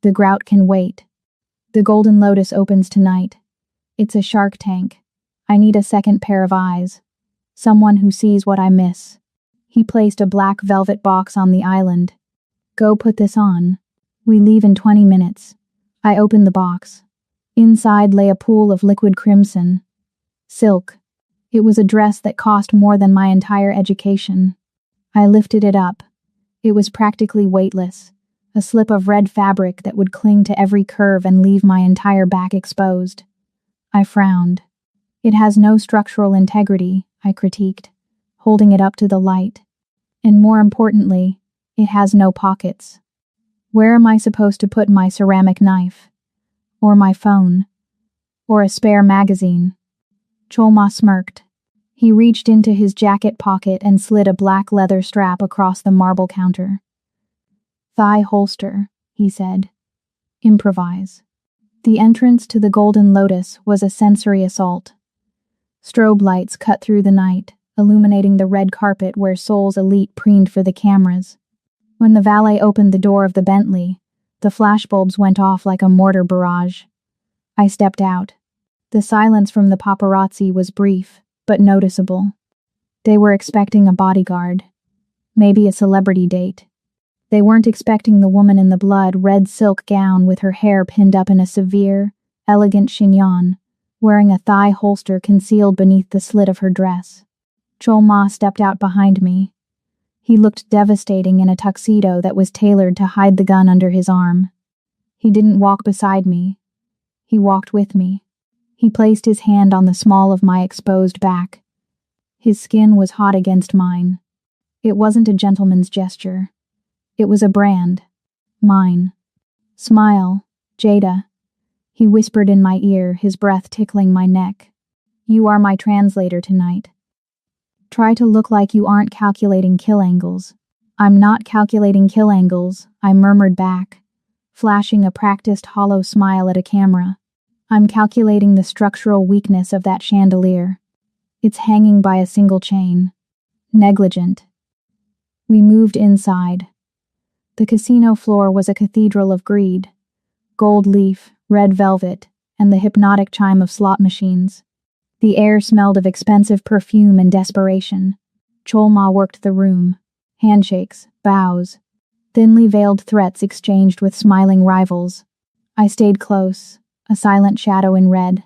The grout can wait. The Golden Lotus opens tonight. It's a shark tank. I need a second pair of eyes. Someone who sees what I miss. He placed a black velvet box on the island. Go put this on. We leave in 20 minutes. I opened the box. Inside lay a pool of liquid crimson. Silk. It was a dress that cost more than my entire education. I lifted it up. It was practically weightless, a slip of red fabric that would cling to every curve and leave my entire back exposed. I frowned. It has no structural integrity, I critiqued, holding it up to the light. And more importantly, it has no pockets. Where am I supposed to put my ceramic knife? Or my phone? Or a spare magazine? Cholma smirked. He reached into his jacket pocket and slid a black leather strap across the marble counter. Thigh holster, he said. Improvise. The entrance to the Golden Lotus was a sensory assault. Strobe lights cut through the night, illuminating the red carpet where Seoul's elite preened for the cameras. When the valet opened the door of the Bentley, the flashbulbs went off like a mortar barrage. I stepped out. The silence from the paparazzi was brief, but noticeable. They were expecting a bodyguard. Maybe a celebrity date. They weren't expecting the woman in the blood red silk gown with her hair pinned up in a severe, elegant chignon, wearing a thigh holster concealed beneath the slit of her dress. Cholma stepped out behind me. He looked devastating in a tuxedo that was tailored to hide the gun under his arm. He didn't walk beside me. He walked with me. He placed his hand on the small of my exposed back. His skin was hot against mine. It wasn't a gentleman's gesture. It was a brand. Mine. Smile, Jada. He whispered in my ear, his breath tickling my neck. You are my translator tonight. Try to look like you aren't calculating kill angles. I'm not calculating kill angles, I murmured back, flashing a practiced hollow smile at a camera. I'm calculating the structural weakness of that chandelier. It's hanging by a single chain. Negligent. We moved inside. The casino floor was a cathedral of greed. Gold leaf, red velvet, and the hypnotic chime of slot machines. The air smelled of expensive perfume and desperation. Cholma worked the room. Handshakes, bows, thinly veiled threats exchanged with smiling rivals. I stayed close. A silent shadow in red.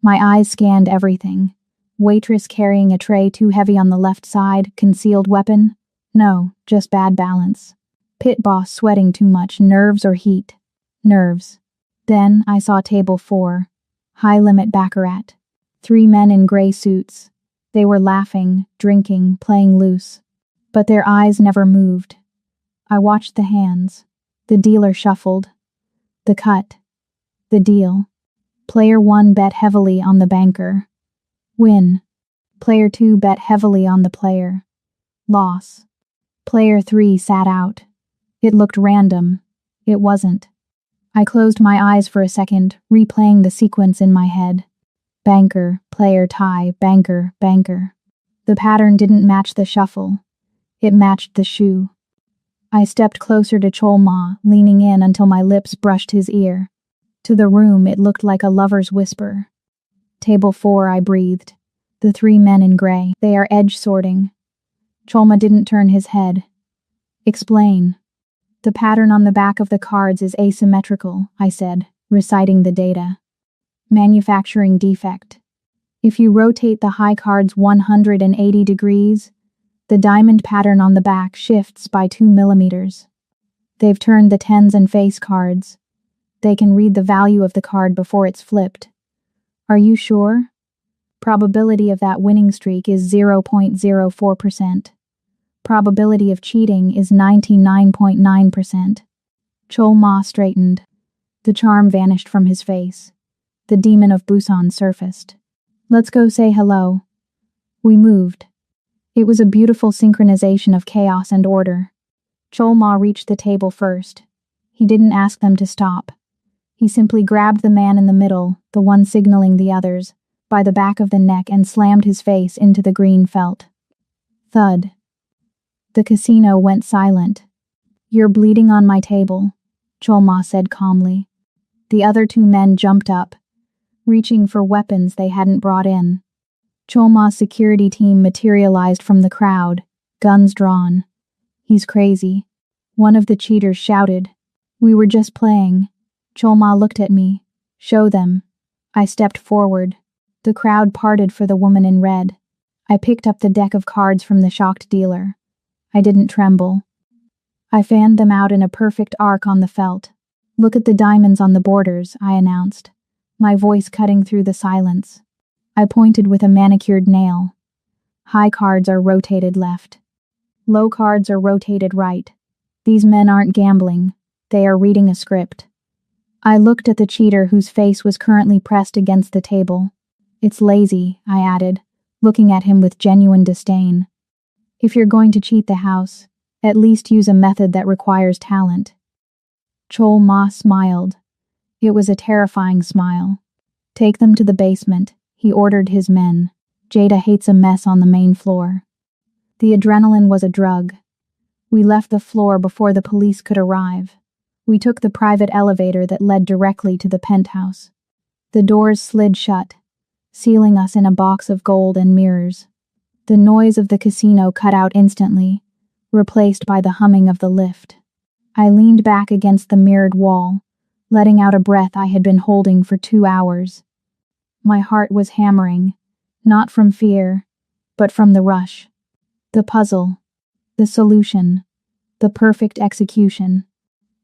My eyes scanned everything. Waitress carrying a tray too heavy on the left side, concealed weapon? No, just bad balance. Pit boss sweating too much, nerves or heat? Nerves. Then I saw table 4. High-limit baccarat. 3 men in gray suits. They were laughing, drinking, playing loose. But their eyes never moved. I watched the hands. The dealer shuffled. The cut. The deal. Player 1 bet heavily on the banker. Win. Player 2 bet heavily on the player. Loss. Player 3 sat out. It looked random. It wasn't. I closed my eyes for a second, replaying the sequence in my head. Banker, player tie, banker, banker. The pattern didn't match the shuffle. It matched the shoe. I stepped closer to Cholma, leaning in until my lips brushed his ear. To the room, it looked like a lover's whisper. Table 4, I breathed. The 3 men in gray. They are edge sorting. Cholma didn't turn his head. Explain. The pattern on the back of the cards is asymmetrical, I said, reciting the data. Manufacturing defect. If you rotate the high cards 180 degrees, the diamond pattern on the back shifts by 2 millimeters. They've turned the tens and face cards. They can read the value of the card before it's flipped. Are you sure? Probability of that winning streak is 0.04%. Probability of cheating is 99.9%. Cholma straightened. The charm vanished from his face. The demon of Busan surfaced. Let's go say hello. We moved. It was a beautiful synchronization of chaos and order. Cholma reached the table first. He didn't ask them to stop. He simply grabbed the man in the middle, the one signaling the others, by the back of the neck and slammed his face into the green felt. Thud. The casino went silent. You're bleeding on my table, Cholma said calmly. The other 2 men jumped up, reaching for weapons they hadn't brought in. Cholma's security team materialized from the crowd, guns drawn. He's crazy. One of the cheaters shouted. We were just playing. Cholma looked at me. Show them. I stepped forward. The crowd parted for the woman in red. I picked up the deck of cards from the shocked dealer. I didn't tremble. I fanned them out in a perfect arc on the felt. Look at the diamonds on the borders, I announced, my voice cutting through the silence. I pointed with a manicured nail. High cards are rotated left. Low cards are rotated right. These men aren't gambling. They are reading a script. I looked at the cheater whose face was currently pressed against the table. It's lazy, I added, looking at him with genuine disdain. If you're going to cheat the house, at least use a method that requires talent. Cholma smiled. It was a terrifying smile. Take them to the basement, he ordered his men. Jada hates a mess on the main floor. The adrenaline was a drug. We left the floor before the police could arrive. We took the private elevator that led directly to the penthouse. The doors slid shut, sealing us in a box of gold and mirrors. The noise of the casino cut out instantly, replaced by the humming of the lift. I leaned back against the mirrored wall, letting out a breath I had been holding for 2 hours. My heart was hammering, not from fear, but from the rush. The puzzle, the solution, the perfect execution.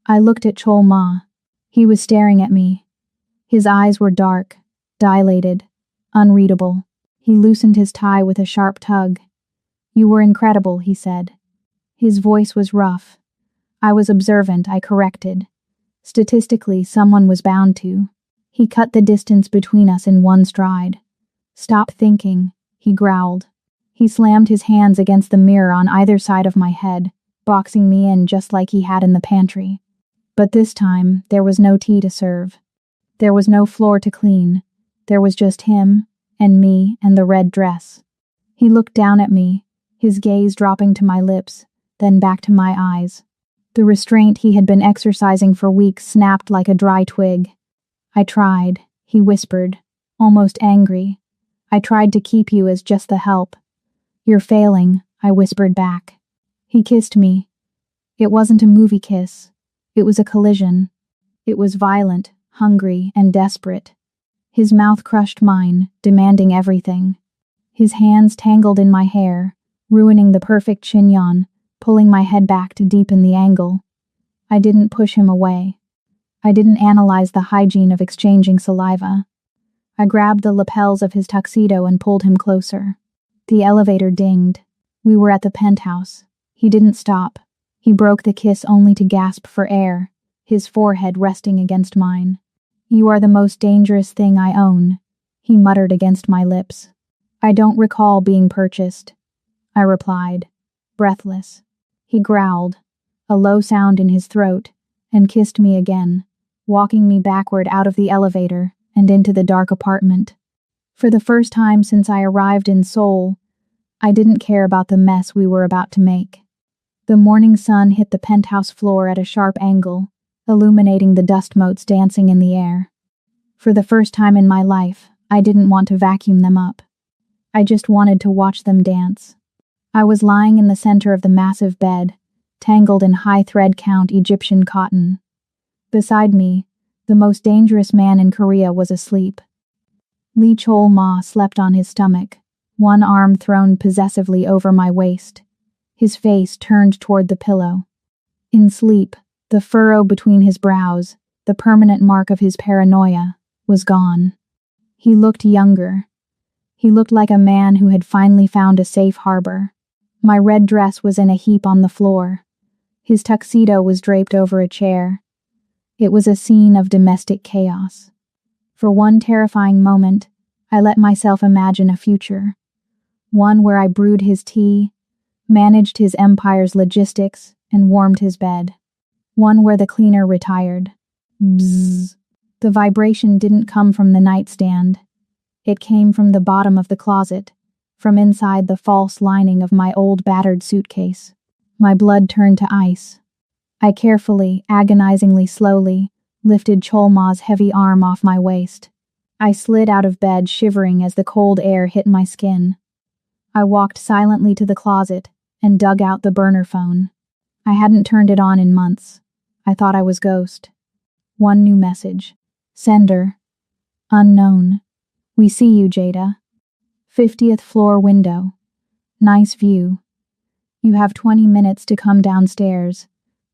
I looked at Cholma. He was staring at me. His eyes were dark, dilated, unreadable. He loosened his tie with a sharp tug. You were incredible, he said. His voice was rough. I was observant, I corrected. Statistically, someone was bound to. He cut the distance between us in one stride. Stop thinking, he growled. He slammed his hands against the mirror on either side of my head, boxing me in just like he had in the pantry. But this time, there was no tea to serve. There was no floor to clean. There was just him, and me, and the red dress. He looked down at me, his gaze dropping to my lips, then back to my eyes. The restraint he had been exercising for weeks snapped like a dry twig. I tried, he whispered, almost angry. I tried to keep you as just the help. You're failing, I whispered back. He kissed me. It wasn't a movie kiss. It was a collision. It was violent, hungry, and desperate. His mouth crushed mine, demanding everything. His hands tangled in my hair, ruining the perfect chignon, pulling my head back to deepen the angle. I didn't push him away. I didn't analyze the hygiene of exchanging saliva. I grabbed the lapels of his tuxedo and pulled him closer. The elevator dinged. We were at the penthouse. He didn't stop. He broke the kiss only to gasp for air, his forehead resting against mine. "You are the most dangerous thing I own," he muttered against my lips. "I don't recall being purchased," I replied, breathless. He growled, a low sound in his throat, and kissed me again, walking me backward out of the elevator and into the dark apartment. For the first time since I arrived in Seoul, I didn't care about the mess we were about to make. The morning sun hit the penthouse floor at a sharp angle, illuminating the dust motes dancing in the air. For the first time in my life, I didn't want to vacuum them up. I just wanted to watch them dance. I was lying in the center of the massive bed, tangled in high thread count Egyptian cotton. Beside me, the most dangerous man in Korea was asleep. Lee Chol-ma slept on his stomach, one arm thrown possessively over my waist, his face turned toward the pillow. In sleep, the furrow between his brows, the permanent mark of his paranoia, was gone. He looked younger. He looked like a man who had finally found a safe harbor. My red dress was in a heap on the floor. His tuxedo was draped over a chair. It was a scene of domestic chaos. For one terrifying moment, I let myself imagine a future. One where I brewed his tea, managed his empire's logistics, and warmed his bed. One where the cleaner retired. Bzzz. The vibration didn't come from the nightstand. It came from the bottom of the closet, from inside the false lining of my old battered suitcase. My blood turned to ice. I carefully, agonizingly slowly, lifted Cholma's heavy arm off my waist. I slid out of bed, shivering as the cold air hit my skin. I walked silently to the closet and dug out the burner phone. I hadn't turned it on in months. I thought I was ghost. One new message. Sender. Unknown. We see you, Jada. 50th floor window. Nice view. You have 20 minutes to come downstairs,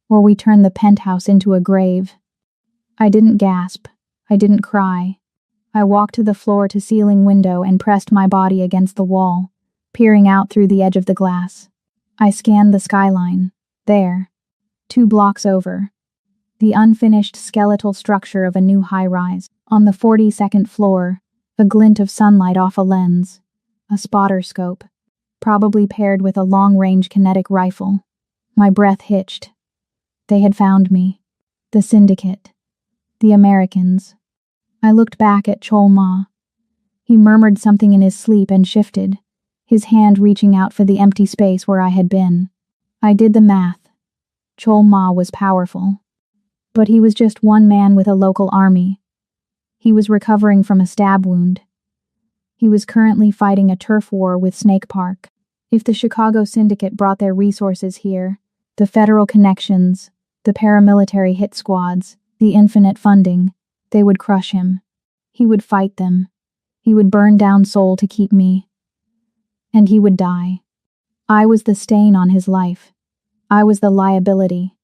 or we turn the penthouse into a grave. I didn't gasp. I didn't cry. I walked to the floor-to-ceiling window and pressed my body against the wall, peering out through the edge of the glass. I scanned the skyline. There. 2 blocks over. The unfinished skeletal structure of a new high-rise. On the 42nd floor, a glint of sunlight off a lens. A spotter scope, probably paired with a long-range kinetic rifle. My breath hitched. They had found me. The syndicate. The Americans. I looked back at Chol-ma. He murmured something in his sleep and shifted, his hand reaching out for the empty space where I had been. I did the math. Chol-ma was powerful. But he was just one man with a local army. He was recovering from a stab wound. He was currently fighting a turf war with Snake Park. If the Chicago Syndicate brought their resources here, the federal connections, the paramilitary hit squads, the infinite funding, they would crush him. He would fight them. He would burn down Seoul to keep me. And he would die. I was the stain on his life. I was the liability.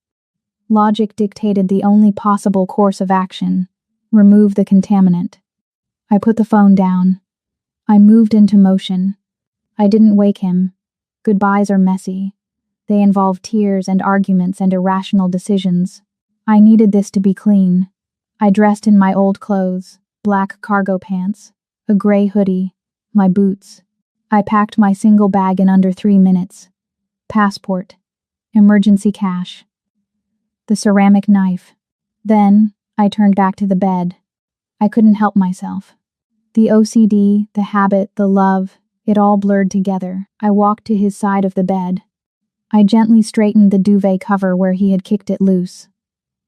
Logic dictated the only possible course of action. Remove the contaminant. I put the phone down. I moved into motion. I didn't wake him. Goodbyes are messy. They involve tears and arguments and irrational decisions. I needed this to be clean. I dressed in my old clothes, black cargo pants, a gray hoodie, my boots. I packed my single bag in under 3 minutes. Passport. Emergency cash. The ceramic knife. Then, I turned back to the bed. I couldn't help myself. The OCD, the habit, the love, it all blurred together. I walked to his side of the bed. I gently straightened the duvet cover where he had kicked it loose.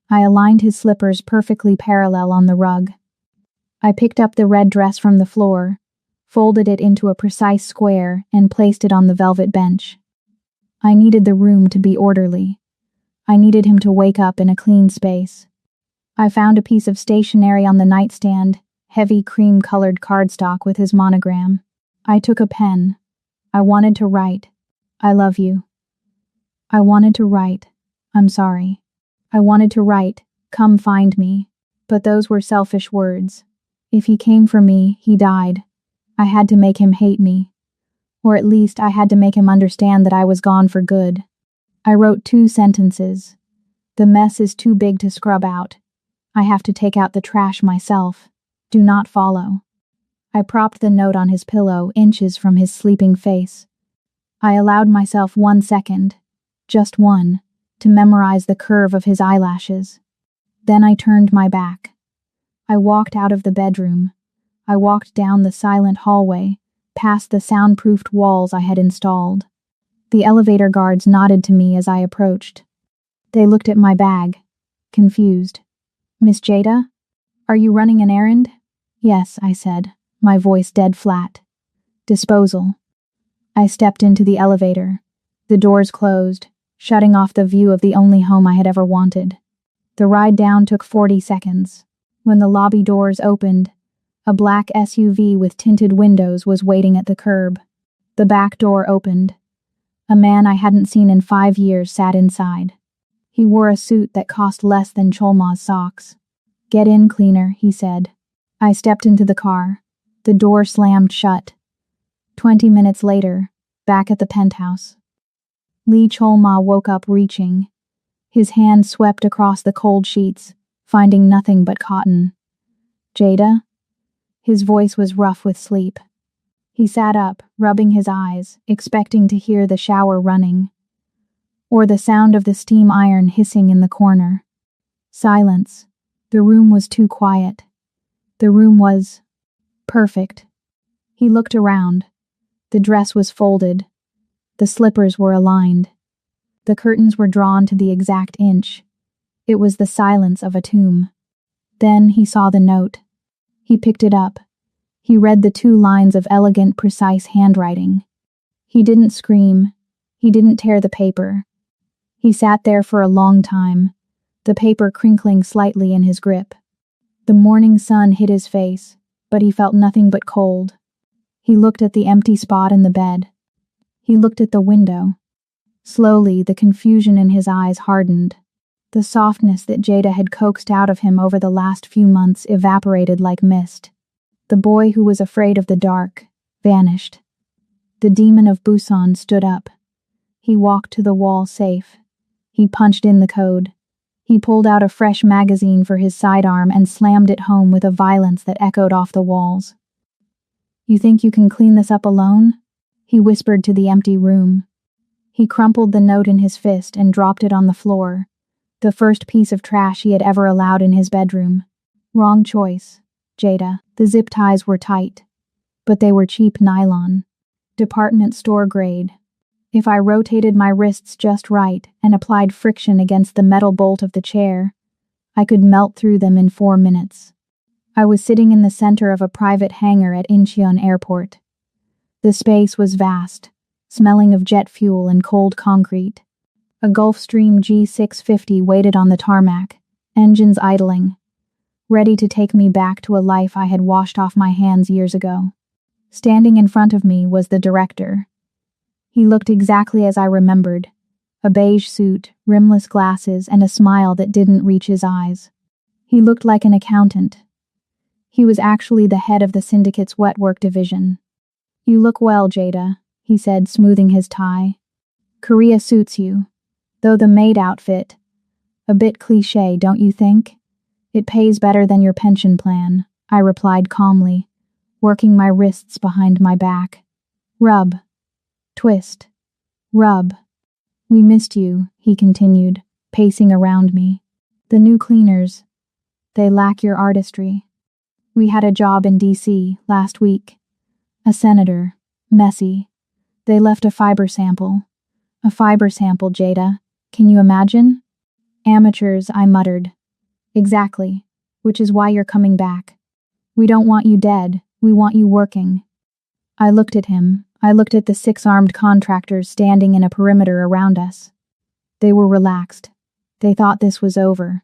I aligned his slippers perfectly parallel on the rug. I picked up the red dress from the floor, folded it into a precise square, and placed it on the velvet bench. I needed the room to be orderly. I needed him to wake up in a clean space. I found a piece of stationery on the nightstand, heavy cream-colored cardstock with his monogram. I took a pen. I wanted to write, "I love you." I wanted to write, "I'm sorry." I wanted to write, "Come find me." But those were selfish words. If he came for me, he died. I had to make him hate me. Or at least I had to make him understand that I was gone for good. I wrote 2 sentences. "The mess is too big to scrub out. I have to take out the trash myself. Do not follow." I propped the note on his pillow, inches from his sleeping face. I allowed myself 1 second, just one, to memorize the curve of his eyelashes. Then I turned my back. I walked out of the bedroom. I walked down the silent hallway, past the soundproofed walls I had installed. The elevator guards nodded to me as I approached. They looked at my bag, confused. "Miss Jada? Are you running an errand?" "Yes," I said, my voice dead flat. "Disposal." I stepped into the elevator. The doors closed, shutting off the view of the only home I had ever wanted. The ride down took 40 seconds. When the lobby doors opened, a black SUV with tinted windows was waiting at the curb. The back door opened. A man I hadn't seen in 5 years sat inside. He wore a suit that cost less than Cholma's socks. "Get in, cleaner," he said. I stepped into the car. The door slammed shut. 20 minutes later, back at the penthouse. Lee Cholma woke up reaching. His hand swept across the cold sheets, finding nothing but cotton. "Jada?" His voice was rough with sleep. He sat up, rubbing his eyes, expecting to hear the shower running, or the sound of the steam iron hissing in the corner. Silence. The room was too quiet. The room was perfect. He looked around. The dress was folded. The slippers were aligned. The curtains were drawn to the exact inch. It was the silence of a tomb. Then he saw the note. He picked it up. He read the 2 lines of elegant, precise handwriting. He didn't scream. He didn't tear the paper. He sat there for a long time, the paper crinkling slightly in his grip. The morning sun hit his face, but he felt nothing but cold. He looked at the empty spot in the bed. He looked at the window. Slowly, the confusion in his eyes hardened. The softness that Jada had coaxed out of him over the last few months evaporated like mist. The boy who was afraid of the dark vanished. The demon of Busan stood up. He walked to the wall safe. He punched in the code. He pulled out a fresh magazine for his sidearm and slammed it home with a violence that echoed off the walls. "You think you can clean this up alone?" he whispered to the empty room. He crumpled the note in his fist and dropped it on the floor, the first piece of trash he had ever allowed in his bedroom. "Wrong choice, Jada." The zip ties were tight, but they were cheap nylon, department store grade. If I rotated my wrists just right and applied friction against the metal bolt of the chair, I could melt through them in 4 minutes. I was sitting in the center of a private hangar at Incheon Airport. The space was vast, smelling of jet fuel and cold concrete. A Gulfstream G650 waited on the tarmac, engines idling, ready to take me back to a life I had washed off my hands years ago. Standing in front of me was the director. He looked exactly as I remembered, a beige suit, rimless glasses, and a smile that didn't reach his eyes. He looked like an accountant. He was actually the head of the syndicate's wet work division. "You look well, Jada," he said, smoothing his tie. "Korea suits you, though the Maid outfit, a bit cliché, don't you think? It pays better than your pension plan," I replied calmly, working my wrists behind my back. "Rub. Twist. Rub." "We missed you," he continued, pacing around me. "The new cleaners, they lack your artistry. We had a job in D.C. last week. A senator. Messy. They left a fiber sample. A fiber sample, Jada. Can you imagine?" "Amateurs," I muttered. "Exactly. Which is why you're coming back. We don't want you dead. We want you working." I looked at him. I looked at the 6 armed contractors standing in a perimeter around us. They were relaxed. They thought this was over.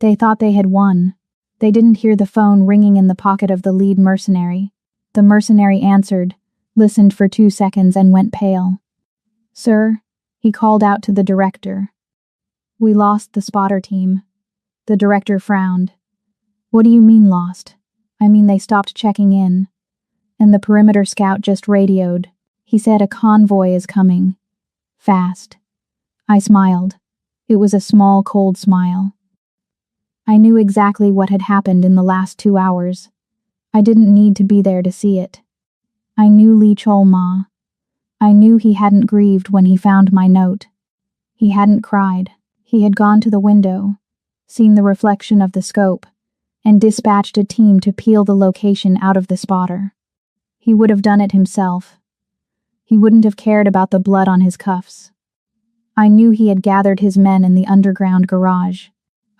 They thought they had won. They didn't hear the phone ringing in the pocket of the lead mercenary. The mercenary answered, listened for 2 seconds and went pale. "Sir," he called out to the director. "We lost the spotter team." The director frowned. "What do you mean lost?" "I mean they stopped checking in. And the perimeter scout just radioed. He said a convoy is coming. Fast." I smiled. It was a small, cold smile. I knew exactly what had happened in the last 2 hours. I didn't need to be there to see it. I knew Lee Chol-ma. I knew he hadn't grieved when he found my note. He hadn't cried. He had gone to the window, seen the reflection of the scope, and dispatched a team to peel the location out of the spotter. He would have done it himself. He wouldn't have cared about the blood on his cuffs. I knew he had gathered his men in the underground garage.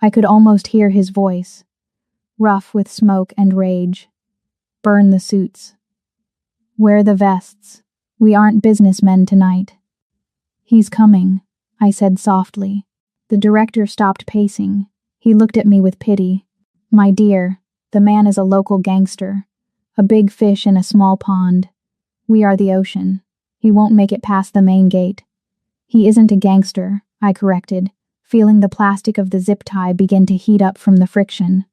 I could almost hear his voice, rough with smoke and rage. "Burn the suits. Wear the vests. We aren't businessmen tonight." "He's coming," I said softly. The director stopped pacing. He looked at me with pity. "My dear, the man is a local gangster. A big fish in a small pond. We are the ocean. He won't make it past the main gate." "He isn't a gangster," I corrected, feeling the plastic of the zip tie begin to heat up from the friction.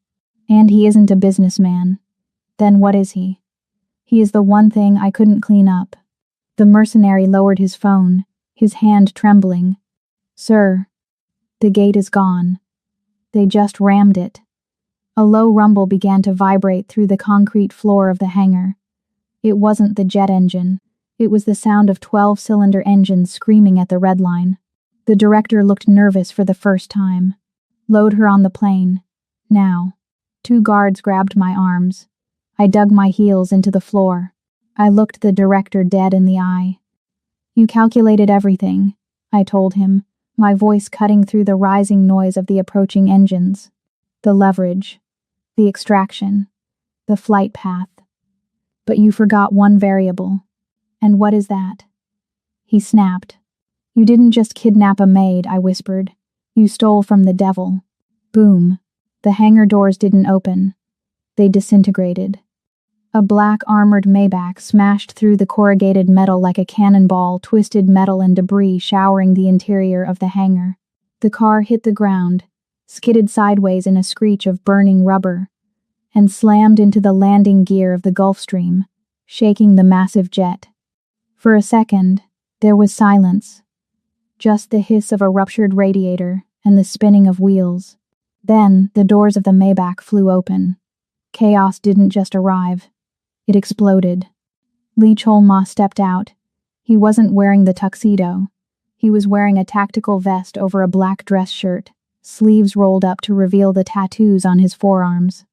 "And he isn't a businessman. Then what is he?" "He is the one thing I couldn't clean up." The mercenary lowered his phone, his hand trembling. "Sir, the gate is gone. They just rammed it." A low rumble began to vibrate through the concrete floor of the hangar. It wasn't the jet engine. It was the sound of 12-cylinder engines screaming at the red line. The director looked nervous for the first time. "Load her on the plane. Now." 2 guards grabbed my arms. I dug my heels into the floor. I looked the director dead in the eye. "You calculated everything," I told him, my voice cutting through the rising noise of the approaching engines. "The leverage, the extraction, the flight path. But you forgot one variable." "And what is that?" He snapped. "You didn't just kidnap a maid," I whispered. "You stole from the devil." Boom. The hangar doors didn't open. They disintegrated. A black armored Maybach smashed through the corrugated metal like a cannonball, twisted metal and debris showering the interior of the hangar. The car hit the ground, skidded sideways in a screech of burning rubber, and slammed into the landing gear of the Gulfstream, shaking the massive jet. For a second, there was silence. Just the hiss of a ruptured radiator and the spinning of wheels. Then, the doors of the Maybach flew open. Chaos didn't just arrive. It exploded. Lee Chol-ma stepped out. He wasn't wearing the tuxedo. He was wearing a tactical vest over a black dress shirt, sleeves rolled up to reveal the tattoos on his forearms.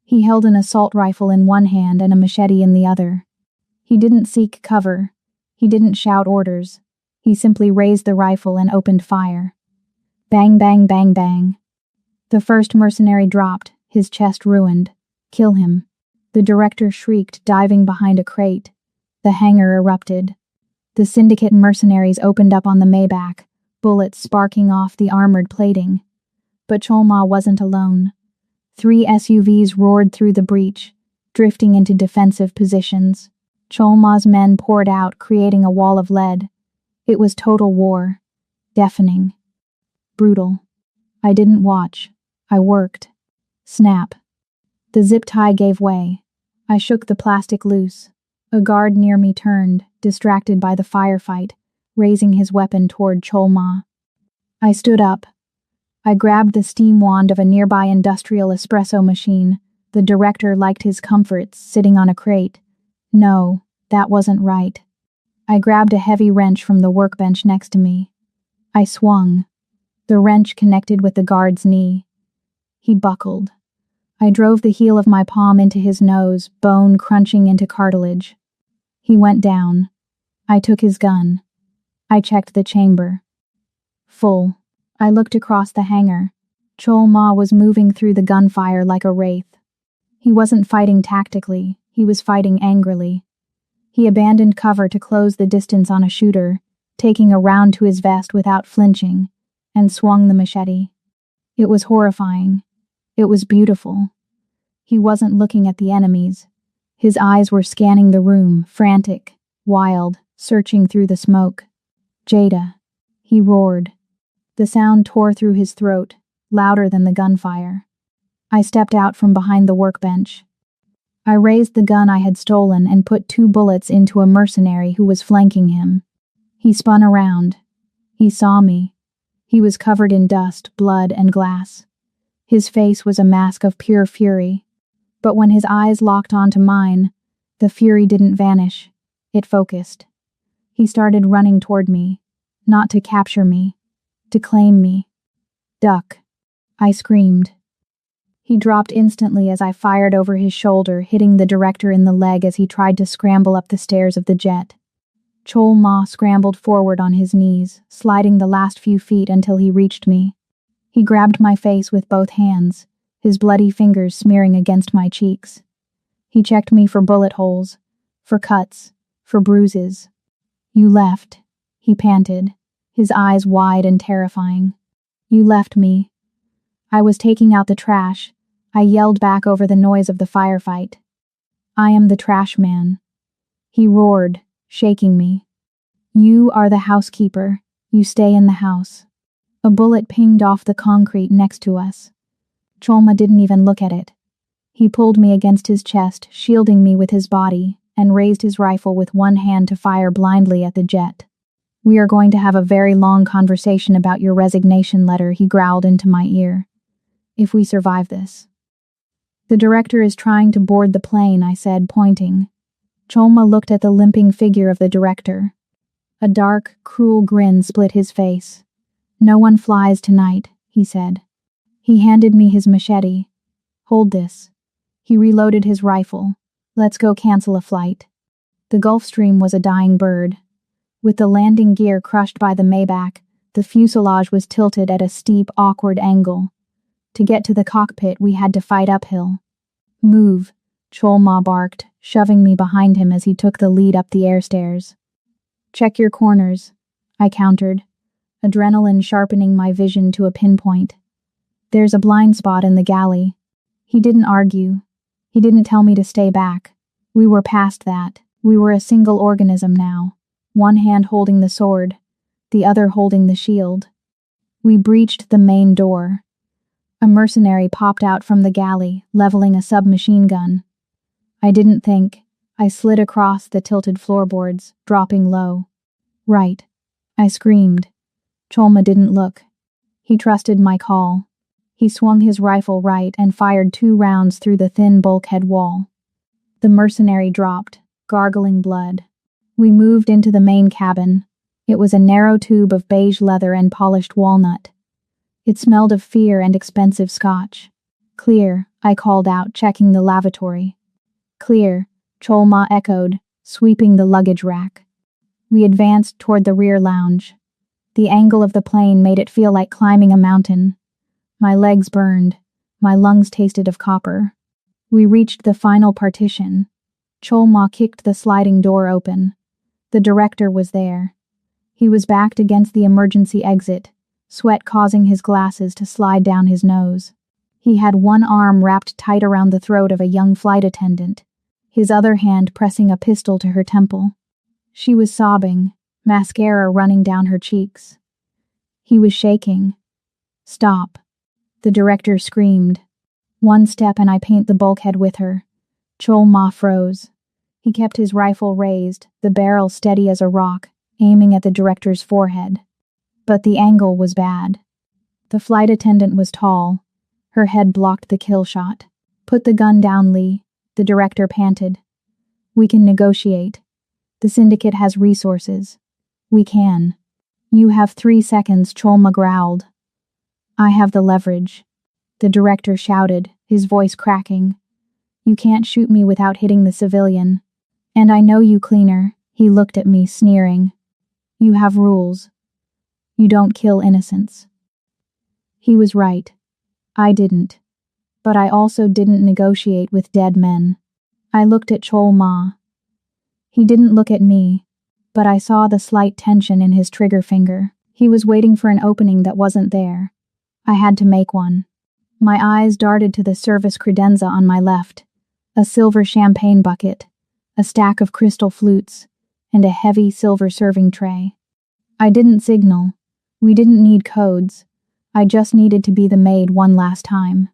He held an assault rifle in one hand and a machete in the other. He didn't seek cover. He didn't shout orders. He simply raised the rifle and opened fire. Bang, bang, bang, bang. The first mercenary dropped, his chest ruined. "Kill him." The director shrieked, diving behind a crate. The hangar erupted. The syndicate mercenaries opened up on the Maybach, bullets sparking off the armored plating. But Chol-ma wasn't alone. 3 SUVs roared through the breach, drifting into defensive positions. Chol-ma's men poured out, creating a wall of lead. It was total war. Deafening. Brutal. I didn't watch. I worked. Snap. The zip tie gave way. I shook the plastic loose. A guard near me turned, distracted by the firefight, raising his weapon toward Chol-ma. I stood up. I grabbed the steam wand of a nearby industrial espresso machine. The director liked his comforts, sitting on a crate. No, that wasn't right. I grabbed a heavy wrench from the workbench next to me. I swung. The wrench connected with the guard's knee. He buckled. I drove the heel of my palm into his nose, bone crunching into cartilage. He went down. I took his gun. I checked the chamber. Full. I looked across the hangar. Chol-ma was moving through the gunfire like a wraith. He wasn't fighting tactically, he was fighting angrily. He abandoned cover to close the distance on a shooter, taking a round to his vest without flinching, and swung the machete. It was horrifying. It was beautiful. He wasn't looking at the enemies. His eyes were scanning the room, frantic, wild, searching through the smoke. "Jada," he roared. The sound tore through his throat, louder than the gunfire. I stepped out from behind the workbench. I raised the gun I had stolen and put 2 bullets into a mercenary who was flanking him. He spun around. He saw me. He was covered in dust, blood, and glass. His face was a mask of pure fury. But when his eyes locked onto mine, the fury didn't vanish. It focused. He started running toward me, not to capture me, to claim me. "Duck," I screamed. He dropped instantly as I fired over his shoulder, hitting the director in the leg as he tried to scramble up the stairs of the jet. Chol Ma scrambled forward on his knees, sliding the last few feet until he reached me. He grabbed my face with both hands, his bloody fingers smearing against my cheeks. He checked me for bullet holes, for cuts, for bruises. "You left," he panted, his eyes wide and terrifying. "You left me." I was taking out the trash. I yelled back over the noise of the firefight. "I am the trash man." He roared, shaking me. "You are the housekeeper. You stay in the house." A bullet pinged off the concrete next to us. Cholma didn't even look at it. He pulled me against his chest, shielding me with his body, and raised his rifle with one hand to fire blindly at the jet. "We are going to have a very long conversation about your resignation letter," he growled into my ear. "If we survive this." "The director is trying to board the plane," I said, pointing. Cholma looked at the limping figure of the director. A dark, cruel grin split his face. "No one flies tonight," he said. He handed me his machete. "Hold this." He reloaded his rifle. "Let's go cancel a flight." The Gulfstream was a dying bird. With the landing gear crushed by the Maybach, the fuselage was tilted at a steep, awkward angle. To get to the cockpit, we had to fight uphill. "Move," Cholma barked, shoving me behind him as he took the lead up the air stairs. "Check your corners," I countered, adrenaline sharpening my vision to a pinpoint. "There's a blind spot in the galley." He didn't argue. He didn't tell me to stay back. We were past that. We were a single organism now, one hand holding the sword, the other holding the shield. We breached the main door. A mercenary popped out from the galley, leveling a submachine gun. I didn't think. I slid across the tilted floorboards, dropping low. "Right," I screamed. Cholma didn't look. He trusted my call. He swung his rifle right and fired 2 rounds through the thin bulkhead wall. The mercenary dropped, gargling blood. We moved into the main cabin. It was a narrow tube of beige leather and polished walnut. It smelled of fear and expensive scotch. "Clear," I called out, checking the lavatory. "Clear," Cholma echoed, sweeping the luggage rack. We advanced toward the rear lounge. The angle of the plane made it feel like climbing a mountain. My legs burned. My lungs tasted of copper. We reached the final partition. Cholma kicked the sliding door open. The director was there. He was backed against the emergency exit, sweat causing his glasses to slide down his nose. He had one arm wrapped tight around the throat of a young flight attendant, his other hand pressing a pistol to her temple. She was sobbing, mascara running down her cheeks. He was shaking. "Stop," the director screamed. "One step and I paint the bulkhead with her." Cholma froze. He kept his rifle raised, the barrel steady as a rock, aiming at the director's forehead. But the angle was bad. The flight attendant was tall. Her head blocked the kill shot. "Put the gun down, Lee," the director panted. "We can negotiate. The syndicate has resources. We can." "You have 3 seconds," Cholma growled. "I have the leverage," the director shouted, his voice cracking. "You can't shoot me without hitting the civilian. And I know you, Cleaner," he looked at me, sneering. "You have rules. You don't kill innocents." He was right. I didn't. But I also didn't negotiate with dead men. I looked at Cholma. He didn't look at me, but I saw the slight tension in his trigger finger. He was waiting for an opening that wasn't there. I had to make one. My eyes darted to the service credenza on my left, a silver champagne bucket, a stack of crystal flutes, and a heavy silver serving tray. I didn't signal. We didn't need codes. I just needed to be the maid one last time.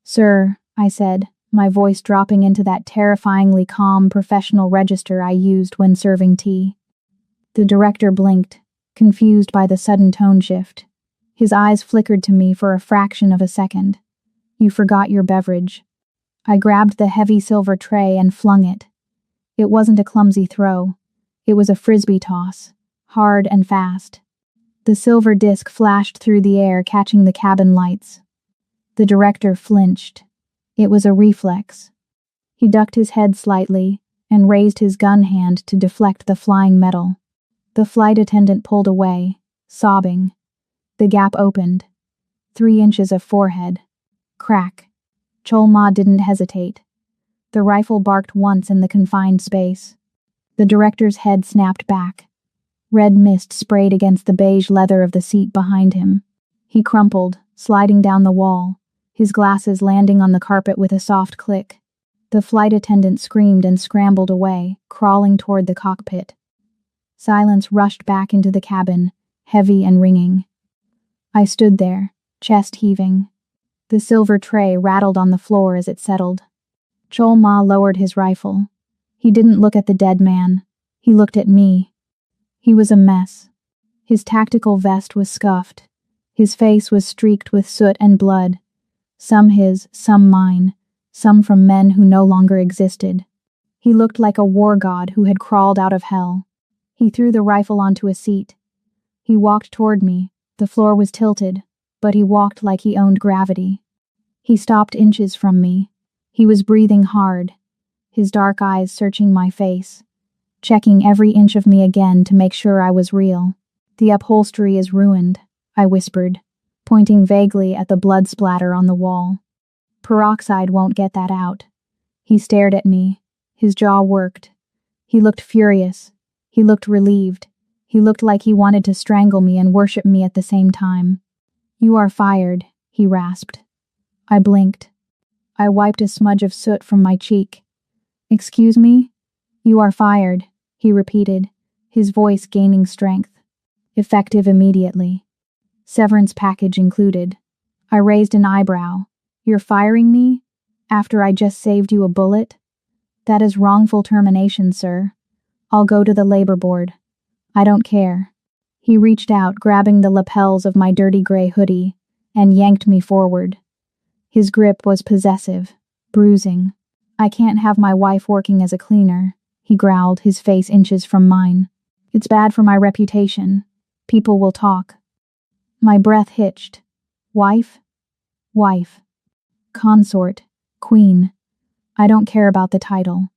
"Sir," I said, my voice dropping into that terrifyingly calm professional register I used when serving tea. The director blinked, confused by the sudden tone shift. His eyes flickered to me for a fraction of a second. "You forgot your beverage." I grabbed the heavy silver tray and flung it. It wasn't a clumsy throw. It was a frisbee toss, hard and fast. The silver disc flashed through the air, catching the cabin lights. The director flinched. It was a reflex. He ducked his head slightly and raised his gun hand to deflect the flying metal. The flight attendant pulled away, sobbing. The gap opened. 3 inches of forehead. Crack. Cholma didn't hesitate. The rifle barked once in the confined space. The director's head snapped back. Red mist sprayed against the beige leather of the seat behind him. He crumpled, sliding down the wall, his glasses landing on the carpet with a soft click. The flight attendant screamed and scrambled away, crawling toward the cockpit. Silence rushed back into the cabin, heavy and ringing. I stood there, chest heaving. The silver tray rattled on the floor as it settled. Cholma lowered his rifle. He didn't look at the dead man. He looked at me. He was a mess. His tactical vest was scuffed. His face was streaked with soot and blood. Some his, some mine, some from men who no longer existed. He looked like a war god who had crawled out of hell. He threw the rifle onto a seat. He walked toward me. The floor was tilted, but he walked like he owned gravity. He stopped inches from me. He was breathing hard, his dark eyes searching my face, checking every inch of me again to make sure I was real. "The upholstery is ruined," I whispered, pointing vaguely at the blood splatter on the wall. "Peroxide won't get that out." He stared at me. His jaw worked. He looked furious. He looked relieved. He looked like he wanted to strangle me and worship me at the same time. "You are fired," he rasped. I blinked. I wiped a smudge of soot from my cheek. "Excuse me?" "You are fired," he repeated, his voice gaining strength. "Effective immediately. Severance package included." I raised an eyebrow. "You're firing me? After I just saved you a bullet?" "That is wrongful termination, sir. I'll go to the labor board." "I don't care." He reached out, grabbing the lapels of my dirty gray hoodie, and yanked me forward. His grip was possessive, bruising. "I can't have my wife working as a cleaner," he growled, his face inches from mine. "It's bad for my reputation. People will talk." My breath hitched. Wife? Wife. Consort. Queen. I don't care about the title.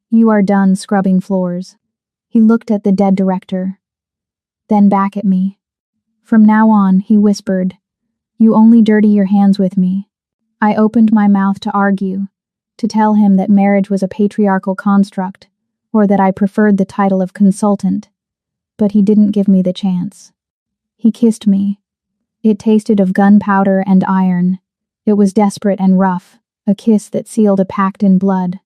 "You are done scrubbing floors." He looked at the dead director, then back at me. "From now on," he whispered, "you only dirty your hands with me." I opened my mouth to argue, to tell him that marriage was a patriarchal construct, or that I preferred the title of consultant, but he didn't give me the chance. He kissed me. It tasted of gunpowder and iron. It was desperate and rough, a kiss that sealed a pact in blood.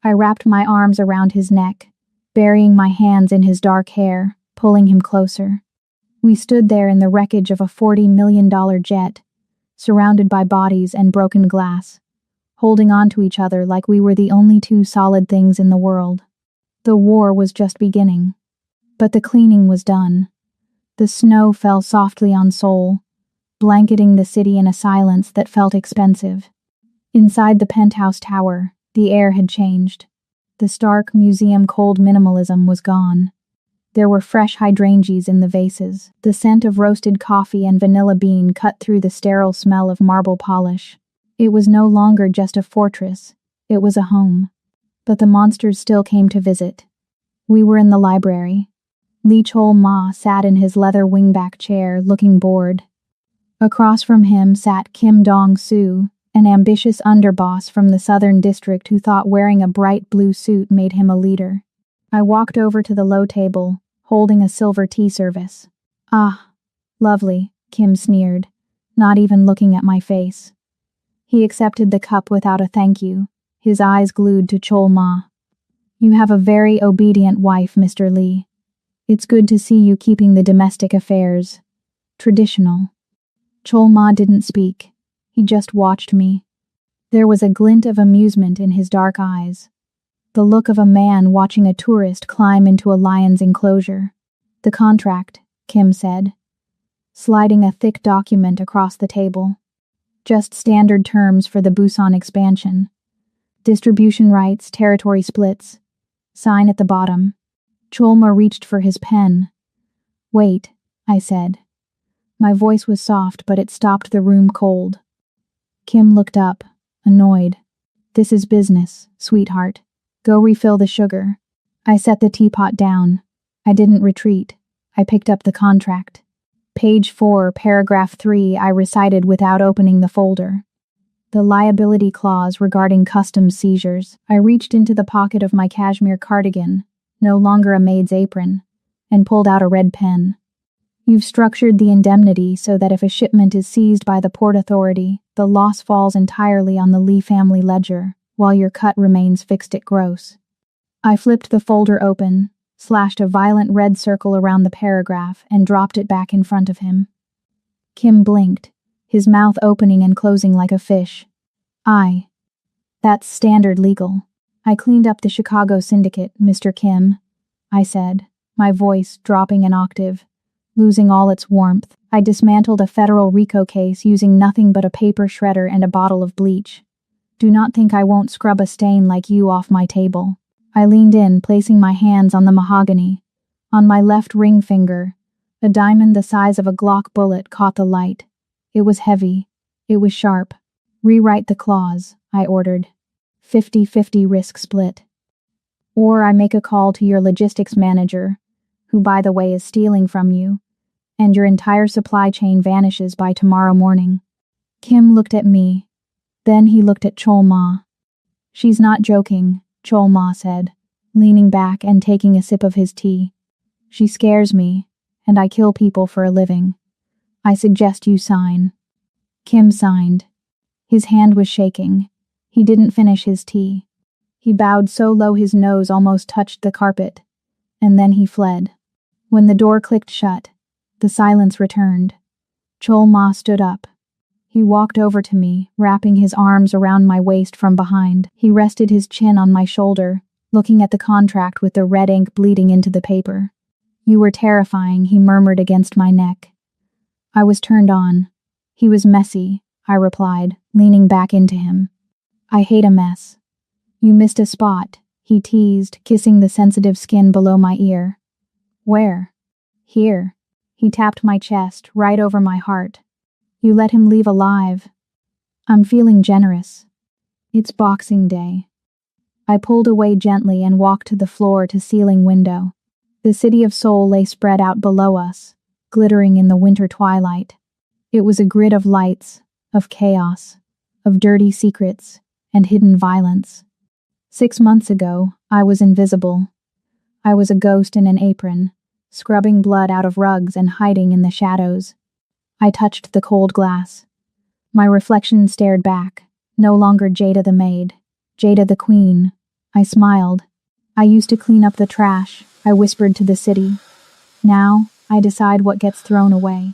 I wrapped my arms around his neck, burying my hands in his dark hair, pulling him closer. We stood there in the wreckage of a $40 million jet, surrounded by bodies and broken glass, holding on to each other like we were the only two solid things in the world. The war was just beginning. But the cleaning was done. The snow fell softly on Seoul, blanketing the city in a silence that felt expensive. Inside the penthouse tower, the air had changed. The stark museum cold minimalism was gone. There were fresh hydrangeas in the vases. The scent of roasted coffee and vanilla bean cut through the sterile smell of marble polish. It was no longer just a fortress. It was a home. But the monsters still came to visit. We were in the library. Lee Chol-ma sat in his leather wingback chair, looking bored. Across from him sat Kim Dong-soo, an ambitious underboss from the Southern District who thought wearing a bright blue suit made him a leader. I walked over to the low table, holding a silver tea service. "Ah, lovely," Kim sneered. not even looking at my face. He accepted the cup without a thank you, his eyes glued to Chol Ma. You have a very obedient wife, Mr. Lee. It's good to see you keeping the domestic affairs traditional. Chol Ma didn't speak. He just watched me. There was a glint of amusement in his dark eyes. The look of a man watching a tourist climb into a lion's enclosure. The contract, Kim said, sliding a thick document across the table. Just standard terms for the Busan expansion. Distribution rights, territory splits. Sign at the bottom. Cholma reached for his pen. Wait, I said. My voice was soft, but it stopped the room cold. Kim looked up, annoyed. This is business, sweetheart. Go refill the sugar. I set the teapot down. I didn't retreat. I picked up the contract. Page 4, paragraph 3, I recited without opening the folder. The liability clause regarding customs seizures. I reached into the pocket of my cashmere cardigan, no longer a maid's apron, and pulled out a red pen. You've structured the indemnity so that if a shipment is seized by the port authority, the loss falls entirely on the Lee family ledger, while your cut remains fixed at gross. I flipped the folder open, slashed a violent red circle around the paragraph, and dropped it back in front of him. Kim blinked, his mouth opening and closing like a fish. That's standard legal. I cleaned up the Chicago syndicate, Mr. Kim, I said, my voice dropping an octave, losing all its warmth. I dismantled a federal RICO case using nothing but a paper shredder and a bottle of bleach. Do not think I won't scrub a stain like you off my table. I leaned in, placing my hands on the mahogany. On my left ring finger, a diamond the size of a Glock bullet caught the light. It was heavy. It was sharp. Rewrite the clause, I ordered. 50-50 risk split. Or I make a call to your logistics manager, who by the way is stealing from you, and your entire supply chain vanishes by tomorrow morning. Kim looked at me. Then he looked at Chol Ma. She's not joking, Chol Ma said, leaning back and taking a sip of his tea. She scares me, and I kill people for a living. I suggest you sign. Kim signed. His hand was shaking. He didn't finish his tea. He bowed so low his nose almost touched the carpet, and then he fled. When the door clicked shut, the silence returned. Chol Ma stood up. He walked over to me, wrapping his arms around my waist from behind. He rested his chin on my shoulder, looking at the contract with the red ink bleeding into the paper. You were terrifying, he murmured against my neck. I was turned on. He was messy, I replied, leaning back into him. I hate a mess. You missed a spot, he teased, kissing the sensitive skin below my ear. Where? Here. He tapped my chest, right over my heart. You let him leave alive. I'm feeling generous. It's Boxing Day. I pulled away gently and walked to the floor-to-ceiling window. The city of Seoul lay spread out below us, glittering in the winter twilight. It was a grid of lights, of chaos, of dirty secrets, and hidden violence. 6 months ago, I was invisible. I was a ghost in an apron, scrubbing blood out of rugs and hiding in the shadows. I touched the cold glass. My reflection stared back, no longer Jada the maid, Jada the queen. I smiled. I used to clean up the trash, I whispered to the city. Now, I decide what gets thrown away.